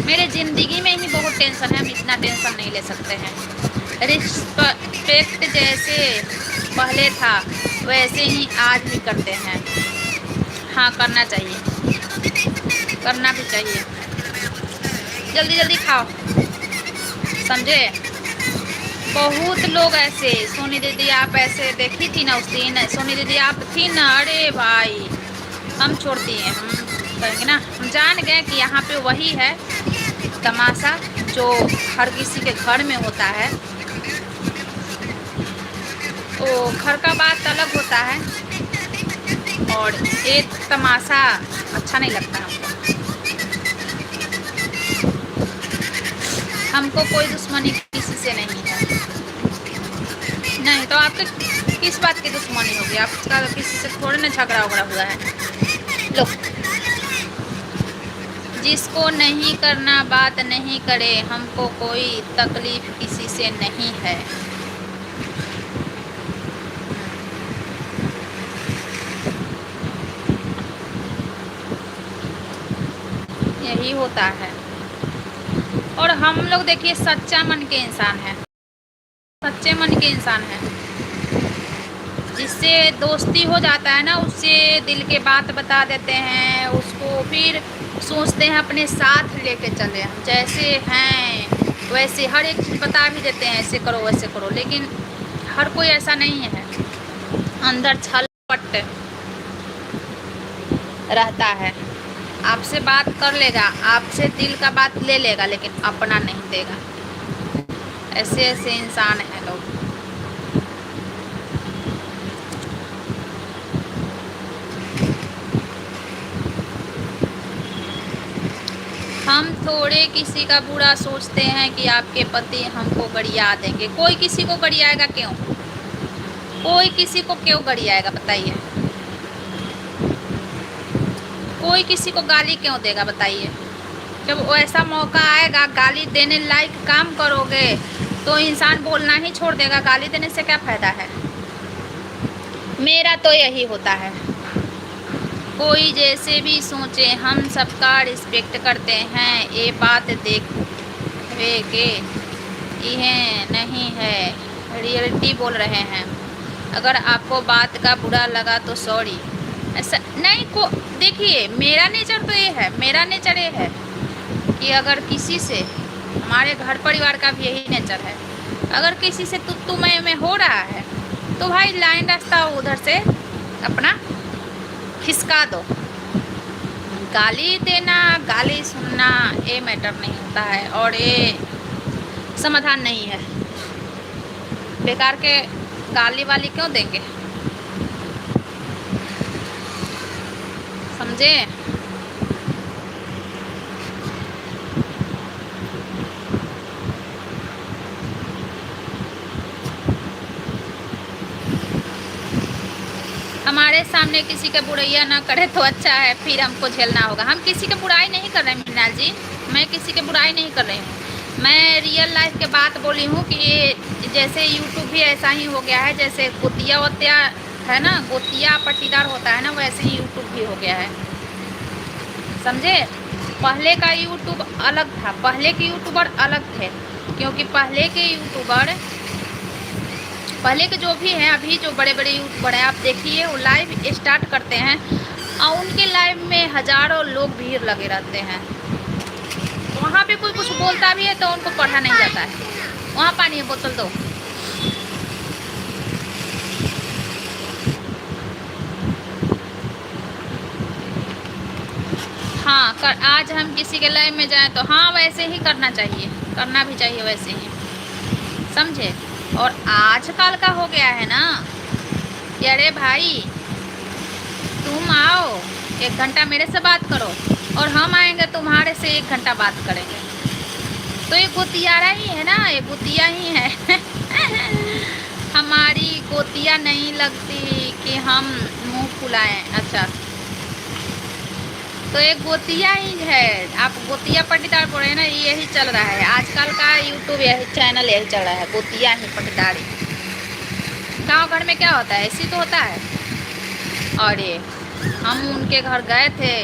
मेरे ज़िंदगी में ही बहुत टेंशन है, हम इतना टेंशन नहीं ले सकते हैं। रिस्पेक्ट जैसे पहले था वैसे ही आज भी करते हैं। हाँ करना चाहिए, करना भी चाहिए। जल्दी जल्दी खाओ, समझे। बहुत लोग ऐसे, सोनी दीदी आप ऐसे देखी थी ना उस दिन, सोनी दीदी आप थी ना, अरे भाई हम छोड़ दिए। हम कहेंगे ना, हम जान गए कि यहाँ पे वही है तमाशा जो हर किसी के घर में होता है। तो घर का बात अलग होता है और एक तमाशा अच्छा नहीं लगता हमको। कोई दुश्मनी किसी से नहीं है। नहीं तो आपके किस बात की दुश्मनी होगी? आपका किसी से थोड़े ना झगड़ा उगड़ा हुआ है। लो, जिसको नहीं करना बात नहीं करे, हमको कोई तकलीफ किसी से नहीं है। यही होता है। और हम लोग देखिए सच्चा मन के इंसान हैं, सच्चे मन के इंसान हैं। जिससे दोस्ती हो जाता है ना, उससे दिल के बात बता देते हैं, उसको फिर सोचते हैं अपने साथ लेके चले। हम जैसे हैं वैसे हर एक चीज़ बता भी देते हैं, ऐसे करो वैसे करो, लेकिन हर कोई ऐसा नहीं है। अंदर छलपट रहता है। आपसे बात कर लेगा, आपसे दिल का बात ले लेगा, लेकिन अपना नहीं देगा। ऐसे ऐसे इंसान हैं लोग। हम थोड़े किसी का बुरा सोचते हैं कि आपके पति हमको गरिया देंगे। कोई किसी को गरियाएगा क्यों? कोई किसी को क्यों गरियाएगा बताइए? कोई किसी को गाली क्यों देगा बताइए? जब ऐसा मौका आएगा, गाली देने लायक काम करोगे तो इंसान बोलना ही छोड़ देगा। गाली देने से क्या फ़ायदा है? मेरा तो यही होता है। कोई जैसे भी सोचे, हम सबका रिस्पेक्ट करते हैं। ये बात देखवे के यह नहीं है, रियलिटी बोल रहे हैं। अगर आपको बात का बुरा लगा तो सॉरी। ऐसा नहीं को देखिए, मेरा नेचर तो ये है, मेरा नेचर ये है कि अगर किसी से, हमारे घर परिवार का भी यही नेचर है, अगर किसी से तू मैं हो रहा है तो भाई लाइन रास्ता उधर से अपना खिसका दो। गाली देना, गाली सुनना ये मैटर नहीं होता है और ये समाधान नहीं है। बेकार के गाली वाली क्यों देंगे, समझे। हमारे सामने किसी का बुराइयाँ ना करे तो अच्छा है, फिर हमको झेलना होगा। हम किसी की बुराई नहीं कर रहे मीनाल जी, मैं किसी की बुराई नहीं कर रही हूँ। मैं रियल लाइफ के बात बोली हूँ कि ये जैसे यूट्यूब भी ऐसा ही हो गया है, जैसे गोतिया वोतिया है ना, गोतिया पट्टीदार होता है ना, वैसे ही यूट्यूब भी हो गया है, समझे। पहले का यूट्यूब अलग था, पहले के यूट्यूबर अलग थे, क्योंकि पहले के यूट्यूबर, पहले के जो भी हैं, अभी जो बड़े बड़े यूट्यूबर हैं, आप देखिए वो लाइव स्टार्ट करते हैं और उनके लाइव में हज़ारों लोग भीड़ लगे रहते हैं। वहाँ पे कोई कुछ बोलता भी है तो उनको पढ़ा नहीं जाता है। वहाँ पानी है, बोतल दो। हाँ आज हम किसी के लाइव में जाएं तो हाँ वैसे ही करना चाहिए, करना भी चाहिए वैसे ही, समझे। और आजकल का हो गया है ना कि अरे भाई तुम आओ 1 घंटा मेरे से बात करो और हम आएंगे तुम्हारे से 1 घंटा बात करेंगे। तो ये गोतियारा ही है ना, ये गोतिया ही है। हमारी गोतिया नहीं लगती कि हम मुंह फुलाएं। अच्छा, तो एक गोतिया ही है। आप गोतिया पट्टीदार बोल रहे हैं ना, यही चल रहा है आजकल का यूट्यूब, यही चैनल यही चल रहा है, गोतिया ही पट्टीदारी। गांव घर में क्या होता है, ऐसी तो होता है। और ये हम उनके घर गए थे,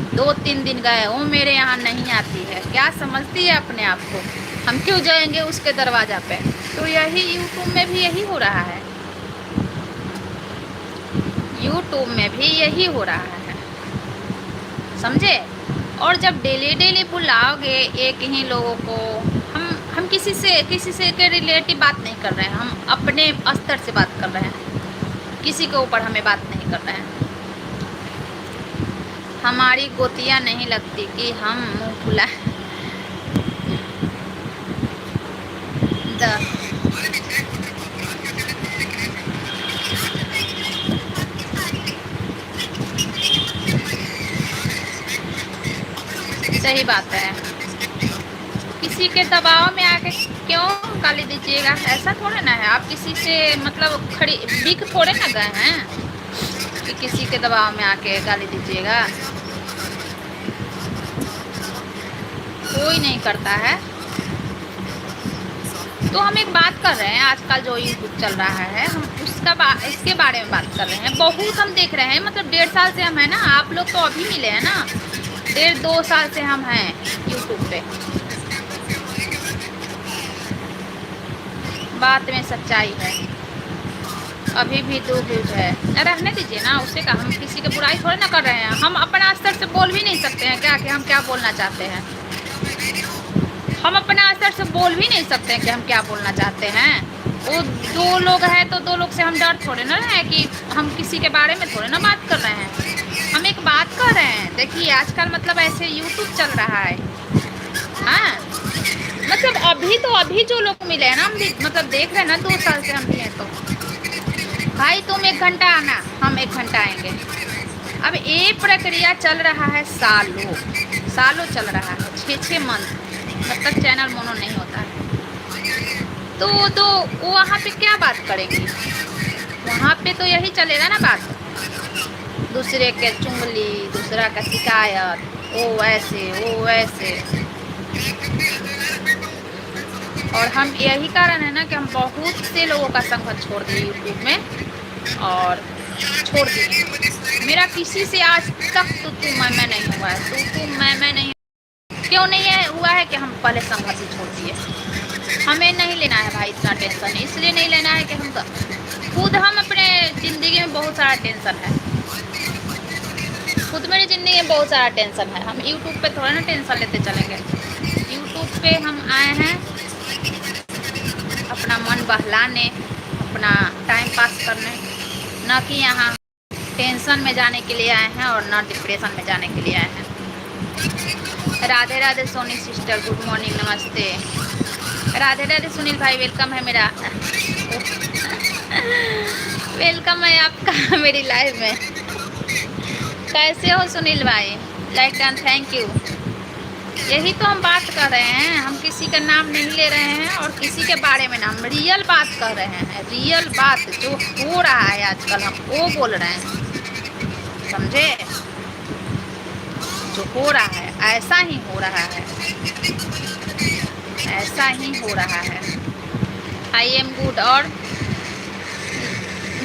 2-3 दिन गए, वो मेरे यहाँ नहीं आती है, क्या समझती है अपने आप को, हम क्यों जाएंगे उसके दरवाज़ा पे। तो यही यूट्यूब में भी यही हो रहा है, यूट्यूब में भी यही हो रहा है, समझे। और जब डेली डेली बुलाओगे एक ही लोगों को, हम किसी से के रिलेटिव बात नहीं कर रहे हैं, हम अपने स्तर से बात कर रहे हैं, किसी के ऊपर हमें बात नहीं कर रहे हैं। हमारी गोतियाँ नहीं लगती कि हम मुँह फुलाएं। सही बात है, किसी के दबाव में आके क्यों गाली दीजिएगा, ऐसा थोड़े ना है। आप किसी से मतलब बिक थोड़े ना गए हैं कि किसी के दबाव में आके गाली दीजिएगा, कोई नहीं करता है। तो हम एक बात कर रहे हैं, आजकल जो यूट्यूब चल रहा है, हम इसके बारे में बात कर रहे हैं। बहुत हम देख रहे हैं, मतलब 1.5 साल से हम हैं ना, आप लोग तो अभी मिले हैं ना, 1.5-2 साल से हम हैं यूट्यूब पे। बात में सच्चाई है, अभी भी 2 व्यूज है, रहने दीजिए ना, उससे का हम किसी की बुराई थोड़ी ना कर रहे हैं। हम अपना स्तर से बोल भी नहीं सकते हैं क्या कि हम क्या बोलना चाहते हैं, हम अपना स्तर से बोल भी नहीं सकते हैं कि हम क्या बोलना चाहते हैं। वो 2 लोग हैं तो 2 लोग से हम डर थोड़े ना रहे हैं कि हम किसी के बारे में थोड़े ना बात कर रहे हैं। हम एक बात कर रहे हैं, देखिए आजकल मतलब ऐसे यूट्यूब चल रहा है, हाँ, मतलब अभी जो लोग मिले हैं ना, हम भी मतलब देख रहे हैं ना, 2 साल से हम भी हैं। तो भाई तुम 1 घंटा आना, हम 1 घंटा आएंगे। अब ये प्रक्रिया चल रहा है, सालों चल रहा है, 6-6 मंथ, जब तक चैनल मोनो नहीं होता है। तो वहाँ पे क्या बात करेंगे, वहाँ पे तो यही चलेगा ना बात, दूसरे के चुंगली, दूसरा का शिकायत, वो ऐसे। और हम यही कारण है ना कि हम बहुत से लोगों का संगत छोड़ दिए यूट्यूब में, और छोड़ दिए। मेरा किसी से आज तक तू मैं नहीं हुआ है, तू मैं नहीं। क्यों नहीं है हुआ है कि हम पहले संघर्ष ही छोड़ दिए। हमें नहीं लेना है भाई इतना टेंशन, इसलिए नहीं लेना है कि हम अपने ज़िंदगी में बहुत सारा टेंशन है, खुद मेरी ज़िंदगी में बहुत सारा टेंशन है। हम यूट्यूब पे थोड़ा ना टेंशन लेते चलेंगे। यूट्यूब पे हम आए हैं अपना मन बहलाने, अपना टाइम पास करने, न कि यहाँ टेंशन में जाने के लिए आए हैं और न डिप्रेशन में जाने के लिए आए हैं। Radhe Radhe Soni sister, good morning, नमस्ते। राधे राधे सुनील भाई, वेलकम है मेरा। वेलकम है आपका मेरी लाइव में। कैसे हो सुनील भाई, लाइक डन, थैंक यू। यही तो हम बात कर रहे हैं, हम किसी का नाम नहीं ले रहे हैं और किसी के बारे में ना, हम रियल बात कर रहे हैं, रियल बात जो हो रहा है आजकल हम वो बोल रहे हैं, समझे। जो हो रहा है ऐसा ही हो रहा है, ऐसा ही हो रहा है। I am good. और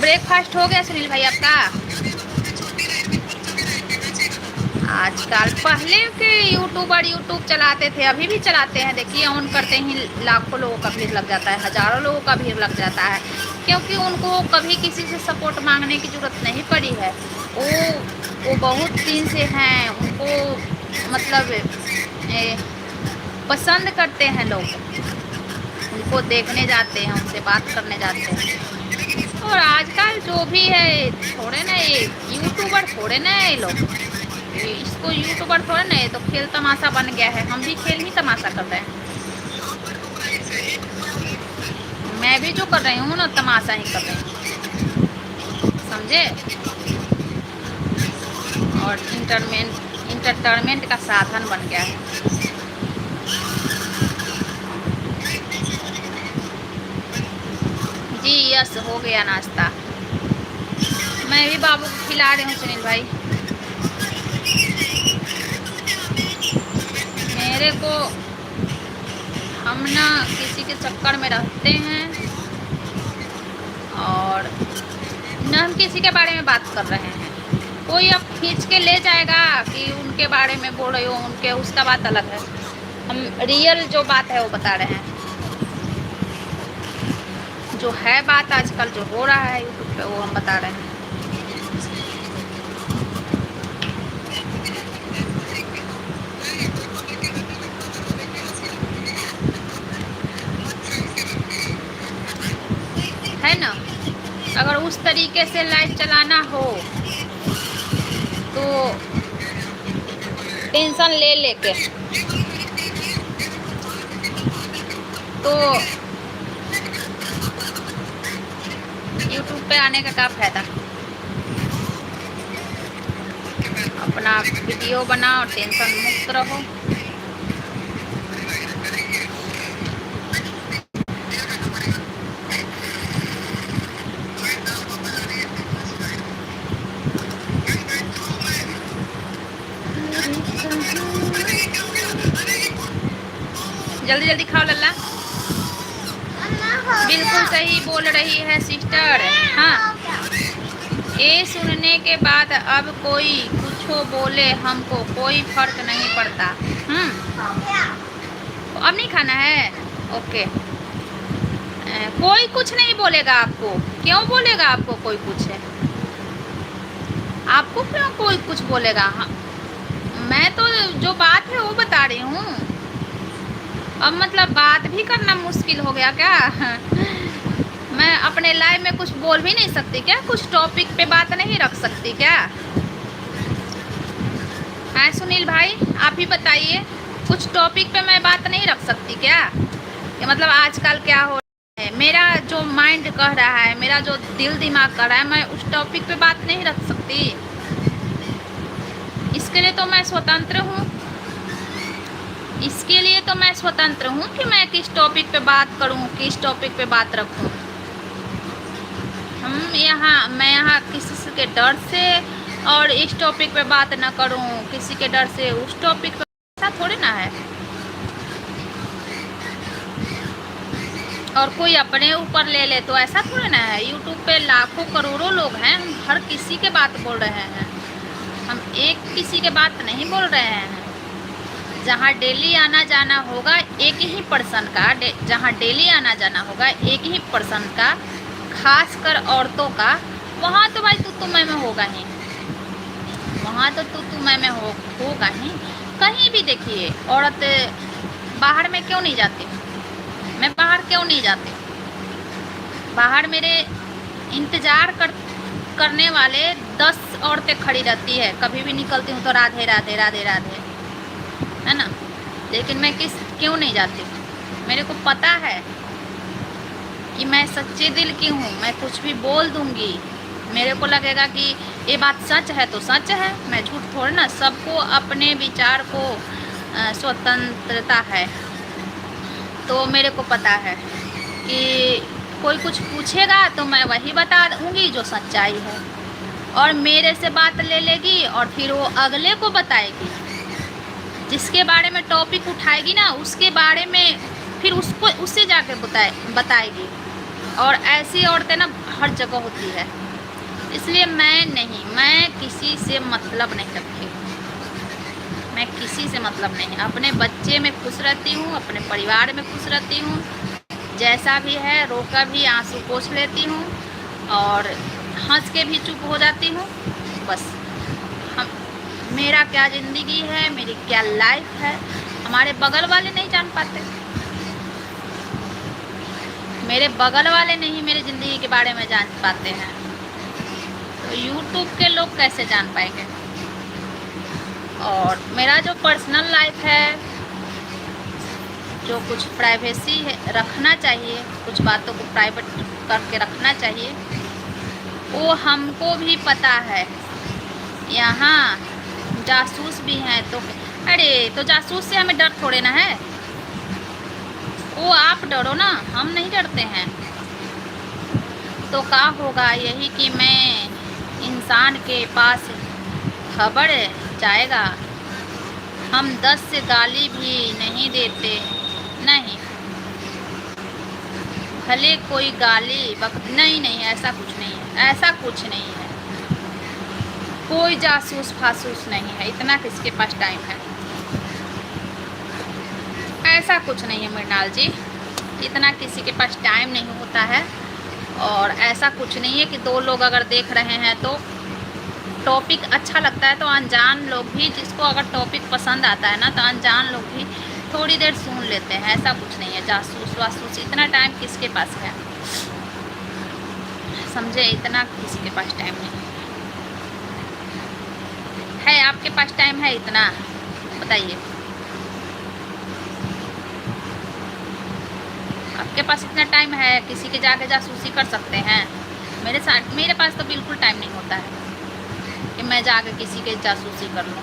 ब्रेकफास्ट हो गया सुनील भाई आपका? आजकल पहले के यूट्यूबर यूट्यूब चलाते थे, अभी भी चलाते हैं, देखिए ऑन करते ही लाखों लोगों का भीड़ लग जाता है, हज़ारों लोगों का भीड़ लग जाता है, क्योंकि उनको कभी किसी से सपोर्ट मांगने की ज़रूरत नहीं पड़ी है। वो बहुत दिन से हैं, उनको मतलब पसंद करते हैं लोग, उनको देखने जाते हैं, उनसे बात करने जाते हैं। और आजकल जो भी है थोड़े ना ये यूट्यूबर थोड़े ना ये लोग, इसको यूट्यूबर थोड़े ना, ये तो खेल तमाशा बन गया है। हम भी खेल ही तमाशा कर रहे हैं, मैं भी जो कर रही हूँ ना तमाशा ही कर रही हूँ, समझे। और इंटरटेनमेंट का साधन बन गया है। यस, हो गया नाश्ता। मैं भी बाबू को खिला रही हूँ सुनील भाई। मेरे को, हम ना किसी के चक्कर में रहते हैं और न हम किसी के बारे में बात कर रहे हैं। कोई अब खींच के ले जाएगा कि उनके बारे में बोल रही हो उनके, उसका बात अलग है। हम रियल जो बात है वो बता रहे हैं, जो है बात आजकल जो हो रहा है यूट्यूब पे वो हम बता रहे हैं। है ना, अगर उस तरीके से लाइफ चलाना हो तो टेंशन ले लेके तो यूट्यूब पे आने का क्या फायदा। अपना वीडियो बनाओ, टेंशन मुक्त रहो। जल्दी जल्दी खाओ लल्ला। बिल्कुल सही बोल रही है सिस्टर। हाँ, ये सुनने के बाद अब कोई कुछ बोले हमको कोई फर्क नहीं पड़ता। अब नहीं खाना है, ओके। कोई कुछ नहीं बोलेगा आपको। क्यों बोलेगा आपको कोई कुछ है? आपको क्यों कोई कुछ बोलेगा? हाँ, मैं तो जो बात है वो बता रही हूँ। अब मतलब बात भी करना मुश्किल हो गया क्या? मैं अपने लाइफ में कुछ बोल भी नहीं सकती क्या? कुछ टॉपिक पे बात नहीं रख सकती क्या? हाँ सुनील भाई, आप ही बताइए, कुछ टॉपिक पे मैं बात नहीं रख सकती क्या? कि मतलब आजकल क्या हो रहा है, मेरा जो माइंड कह रहा है, मेरा जो दिल दिमाग कर रहा है, मैं उस टॉपिक पे बात नहीं रख सकती? इसके लिए तो मैं स्वतंत्र हूँ। इसके लिए तो मैं स्वतंत्र हूँ कि मैं किस टॉपिक पे बात करूँ, किस टॉपिक पे बात रखूँ। मैं यहाँ किसी के डर से और इस टॉपिक पे बात ना करूँ, किसी के डर से उस टॉपिक पे, ऐसा थोड़ी ना है। और कोई अपने ऊपर ले ले तो ऐसा थोड़ी ना है। यूट्यूब पे लाखों करोड़ों लोग हैं, हम हर किसी के बात बोल रहे हैं। हम एक किसी के बात नहीं बोल रहे हैं। जहाँ डेली आना जाना होगा एक ही पर्सन का, जहाँ डेली आना जाना होगा एक ही पर्सन का, खासकर औरतों का, वहाँ तो भाई तू मैं में होगा ही। वहाँ तो तू मैं में होगा ही। कहीं भी देखिए, औरत बाहर में क्यों नहीं जाती? मैं बाहर क्यों नहीं जाती? बाहर मेरे इंतज़ार करने वाले 10 औरतें खड़ी रहती है। कभी भी निकलती हूँ तो राधे राधे राधे राधे, है ना। लेकिन मैं क्यों नहीं जाती? मेरे को पता है कि मैं सच्चे दिल की हूँ। मैं कुछ भी बोल दूँगी, मेरे को लगेगा कि ये बात सच है तो सच है, मैं झूठ थोड़ी ना। सबको अपने विचार को स्वतंत्रता है। तो मेरे को पता है कि कोई कुछ पूछेगा तो मैं वही बता दूँगी जो सच्चाई है, और मेरे से बात ले लेगी और फिर वो अगले को बताएगी। जिसके बारे में टॉपिक उठाएगी ना, उसके बारे में फिर उससे जाके बताएगी। और ऐसी औरतें ना हर जगह होती है। इसलिए मैं किसी से मतलब नहीं रखती। मैं किसी से मतलब नहीं, अपने बच्चे में खुश रहती हूँ, अपने परिवार में खुश रहती हूँ। जैसा भी है रोकर भी आंसू पोंछ लेती हूँ और हंस के भी चुप हो जाती हूँ। बस मेरा क्या ज़िंदगी है, मेरी क्या लाइफ है, हमारे बगल वाले नहीं जान पाते। मेरे बगल वाले नहीं मेरी ज़िंदगी के बारे में जान पाते हैं, तो यूट्यूब के लोग कैसे जान पाएंगे? और मेरा जो पर्सनल लाइफ है, जो कुछ प्राइवेसी है रखना चाहिए, कुछ बातों को प्राइवेट करके रखना चाहिए, वो हमको भी पता है। यहाँ जासूस भी हैं तो अरे तो जासूस से हमें डर थोड़े ना है। वो आप डरो ना, हम नहीं डरते हैं। तो क्या होगा यही कि मैं इंसान के पास खबर जाएगा। हम 10 से गाली भी नहीं देते, नहीं भले कोई गाली नहीं नहीं, ऐसा कुछ नहीं है, ऐसा कुछ नहीं है, कोई जासूस फासूस नहीं है, इतना किसके पास टाइम है, ऐसा कुछ नहीं है मृणाल जी, इतना किसी के पास टाइम नहीं होता है। और ऐसा कुछ नहीं है कि दो लोग अगर देख रहे हैं तो टॉपिक अच्छा लगता है तो अनजान लोग भी, जिसको अगर टॉपिक पसंद आता है ना तो अनजान लोग भी थोड़ी देर सुन लेते हैं, ऐसा कुछ नहीं है। जासूस वासूस इतना टाइम किसके पास है, समझे, इतना किसी के पास टाइम नहीं है। आपके पास टाइम है इतना, बताइए, आपके पास इतना टाइम है किसी के जाके जासूसी कर सकते हैं? मेरे पास तो बिल्कुल टाइम नहीं होता है कि मैं जाके किसी के जासूसी कर लूँ।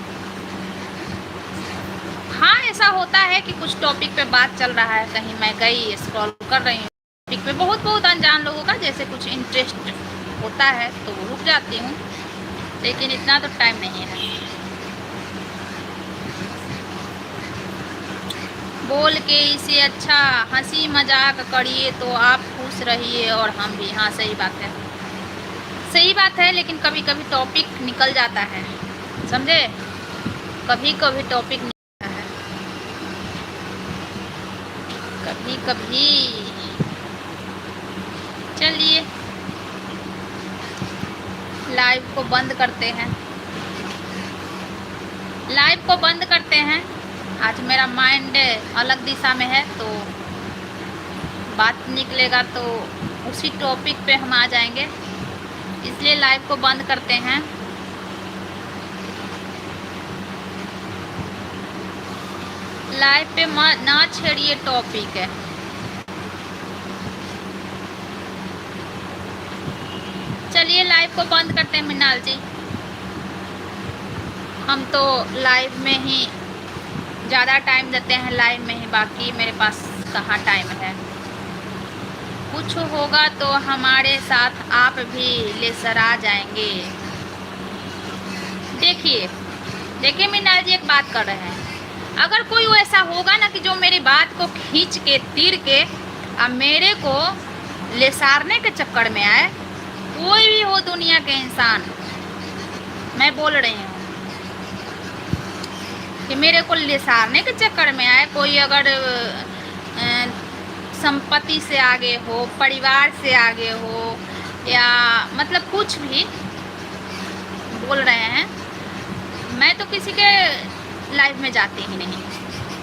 हाँ ऐसा होता है कि कुछ टॉपिक पे बात चल रहा है, कहीं मैं गई स्क्रॉल कर रही हूँ टॉपिक पे, बहुत अनजान लोगों का जैसे कुछ इंटरेस्ट होता है तो वो रुक जाती हूँ, लेकिन इतना तो टाइम नहीं है। बोल के इसे अच्छा हंसी मजाक करिए तो आप खुश रहिए और हम भी। हाँ सही बात है, सही बात है, लेकिन कभी कभी टॉपिक निकल जाता है, समझे, कभी कभी टॉपिक निकलता है, कभी कभी। चलिए लाइव को बंद करते हैं, लाइव को बंद करते हैं। आज मेरा माइंड अलग दिशा में है तो बात निकलेगा तो उसी टॉपिक पे हम आ जाएंगे, इसलिए लाइव को बंद करते हैं। लाइव पे ना छेड़िए टॉपिक है। चलिए लाइव को बंद करते हैं मृणाल जी, हम तो लाइव में ही ज़्यादा टाइम देते हैं, लाइव में ही, बाकी मेरे पास कहाँ टाइम है। कुछ होगा तो हमारे साथ आप भी लेसरा जाएंगे। देखिए मृणाल जी एक बात कर रहे हैं, अगर कोई ऐसा होगा ना कि जो मेरी बात को खींच के तीर के अब मेरे को लेसारने के चक्कर में आए, कोई भी हो दुनिया के इंसान, मैं बोल रही हूँ कि मेरे को लेसारने के चक्कर में आए, कोई अगर संपत्ति से आगे हो, परिवार से आगे हो, या मतलब कुछ भी बोल रहे हैं, मैं तो किसी के लाइफ में जाती ही नहीं,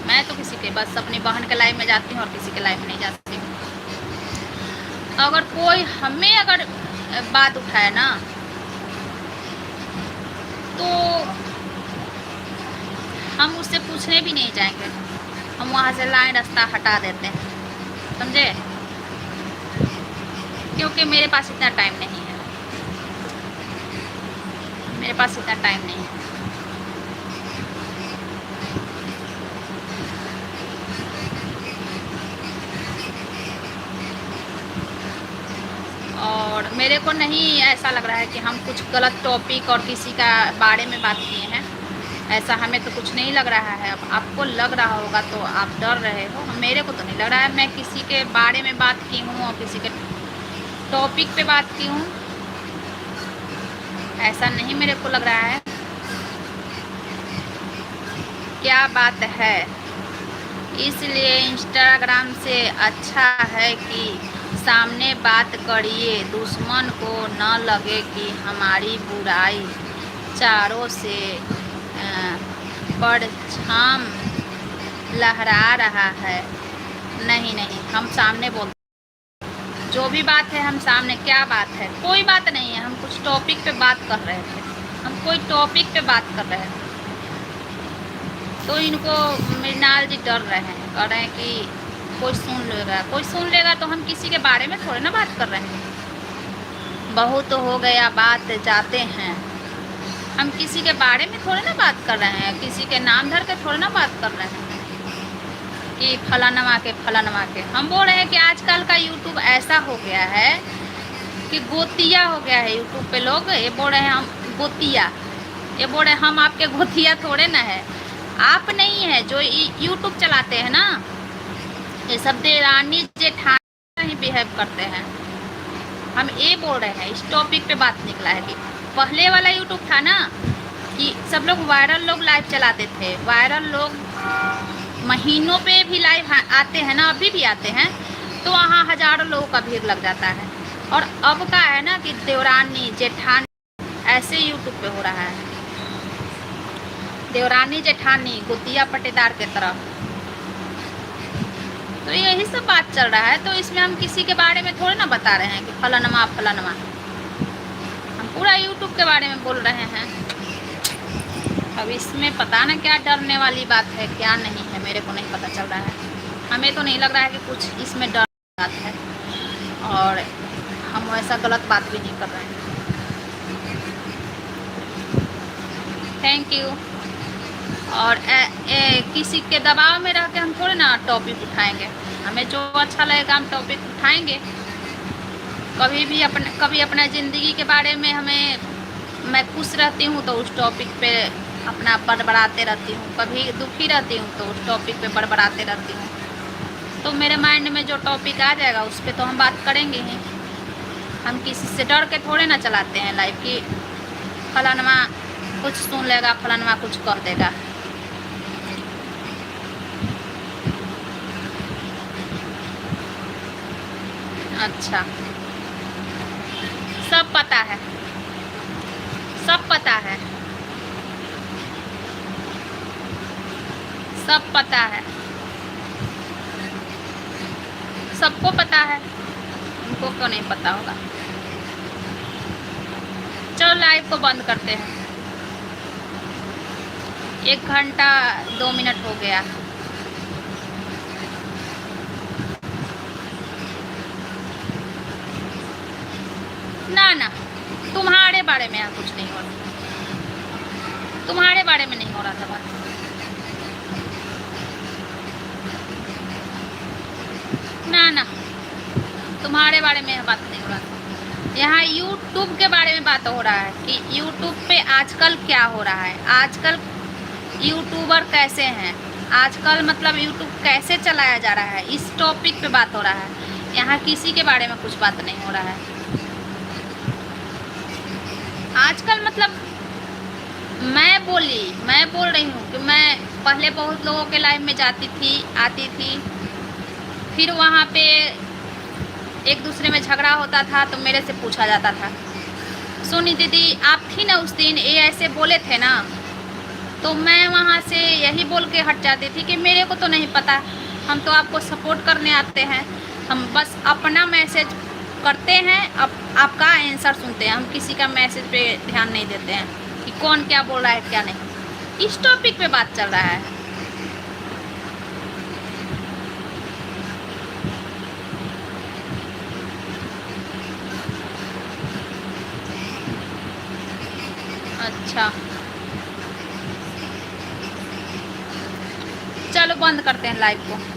मैं तो किसी के, बस अपनी बहन के लाइफ में जाती हूँ और किसी के लाइफ में नहीं जाती हूँ। अगर कोई हमें अगर बात उठाए ना तो हम उससे पूछने भी नहीं जाएंगे, हम वहाँ से लाइन रास्ता हटा देते हैं, समझे, क्योंकि मेरे पास इतना टाइम नहीं है, मेरे पास इतना टाइम नहीं है। और मेरे को नहीं ऐसा लग रहा है कि हम कुछ गलत टॉपिक और किसी का बारे में बात किए हैं, ऐसा हमें तो कुछ नहीं लग रहा है। अब आपको लग रहा होगा तो आप डर रहे हो, मेरे को तो नहीं लग रहा है मैं किसी के बारे में बात की हूँ और किसी के टॉपिक पे बात की हूँ, ऐसा नहीं मेरे को लग रहा है। क्या बात है, इसलिए इंस्टाग्राम से अच्छा है कि सामने बात करिए, दुश्मन को न लगे कि हमारी बुराई चारों से परछाम लहरा रहा है। नहीं नहीं, हम सामने बोलते, जो भी बात है हम सामने, क्या बात है, कोई बात नहीं है, हम कुछ टॉपिक पे बात कर रहे थे, हम कोई टॉपिक पे बात कर रहे थे, तो इनको मृणाल जी डर रहे हैं, कह रहे हैं कि कोई सुन लेगा तो हम किसी के बारे में थोड़े ना बात कर रहे हैं। बहुत हो गया बात जाते हैं, हम किसी के बारे में थोड़े ना बात कर रहे हैं, किसी के नाम धर के थोड़े ना बात कर रहे हैं कि फलानवा के। हम बोल रहे हैं कि आजकल का यूट्यूब ऐसा हो गया है कि गोतिया हो गया है यूट्यूब पे लोग, ये बोल रहे हैं हम गोतिया, ये बोल रहे हैं हम आपके गोतिया थोड़े ना है। आप नहीं है जो यूट्यूब चलाते हैं ना, ये सब देरानी जेठानी ही बिहेव करते हैं। हम ये बोल रहे हैं, इस टॉपिक पे बात निकला है कि पहले वाला यूट्यूब था ना कि सब लोग वायरल लोग लाइव चलाते थे, वायरल लोग महीनों पे भी लाइव आते हैं ना, अभी भी आते हैं, तो वहाँ हजारों लोगों का भीड़ लग जाता है। और अब का है ना कि देवरानी जेठानी ऐसे यूट्यूब पे हो रहा है, देवरानी जेठानी गोतिया पटेदार के तरफ। तो यही सब बात चल रहा है। तो इसमें हम किसी के बारे में थोड़ी ना बता रहे हैं कि फलानमा फलानमा, हम पूरा यूट्यूब के बारे में बोल रहे हैं। अब इसमें पता ना क्या डरने वाली बात है क्या नहीं है, मेरे को नहीं पता चल रहा है। हमें तो नहीं लग रहा है कि कुछ इसमें डर बात है, और हम वैसा गलत बात भी नहीं कर रहे हैं। Thank you. और किसी के दबाव में रह के हम थोड़े ना टॉपिक उठाएंगे, हमें जो अच्छा लगेगा हम टॉपिक उठाएंगे। कभी अपना ज़िंदगी के बारे में मैं खुश रहती हूँ तो उस टॉपिक पे अपना बड़बड़ाते रहती हूँ, कभी दुखी रहती हूँ तो उस टॉपिक पे बड़बड़ाते रहती हूँ। तो मेरे माइंड में जो टॉपिक आ जाएगा उस पर तो हम बात करेंगे ही। हम किसी से डर के थोड़े ना चलाते हैं लाइव कि फलानमा कुछ सुन लेगा, फलानमा कुछ कह देगा। अच्छा, सब पता है, सब पता है, सब पता है, सबको पता है, उनको क्यों नहीं पता होगा। चलो लाइव को बंद करते हैं, 1 घंटा 2 मिनट हो गया। ना ना, तुम्हारे बारे में यहाँ कुछ नहीं हो रहा, तुम्हारे बारे में नहीं हो रहा था बात। ना ना, तुम्हारे बारे में बात नहीं हो रहा था। यहाँ यूट्यूब के बारे में बात हो रहा है कि यूट्यूब पे आजकल क्या हो रहा है, आजकल यूट्यूबर कैसे हैं, आजकल मतलब यूट्यूब कैसे चलाया जा रहा है, इस टॉपिक पे बात हो रहा है। यहाँ किसी के बारे में कुछ बात नहीं हो रहा है। आजकल मतलब मैं बोल रही हूँ कि मैं पहले बहुत लोगों के लाइव में जाती थी, आती थी, फिर वहाँ पे एक दूसरे में झगड़ा होता था तो मेरे से पूछा जाता था, सोनी दीदी आप थी ना उस दिन, ये ऐसे बोले थे ना, तो मैं वहाँ से यही बोल के हट जाती थी कि मेरे को तो नहीं पता, हम तो आपको सपोर्ट करने आते हैं, हम बस अपना मैसेज करते हैं, आपका आंसर सुनते हैं, हम किसी का मैसेज पे ध्यान नहीं देते हैं कि कौन क्या बोल रहा है क्या नहीं। इस टॉपिक पे बात चल रहा है। अच्छा, चलो बंद करते हैं लाइव को।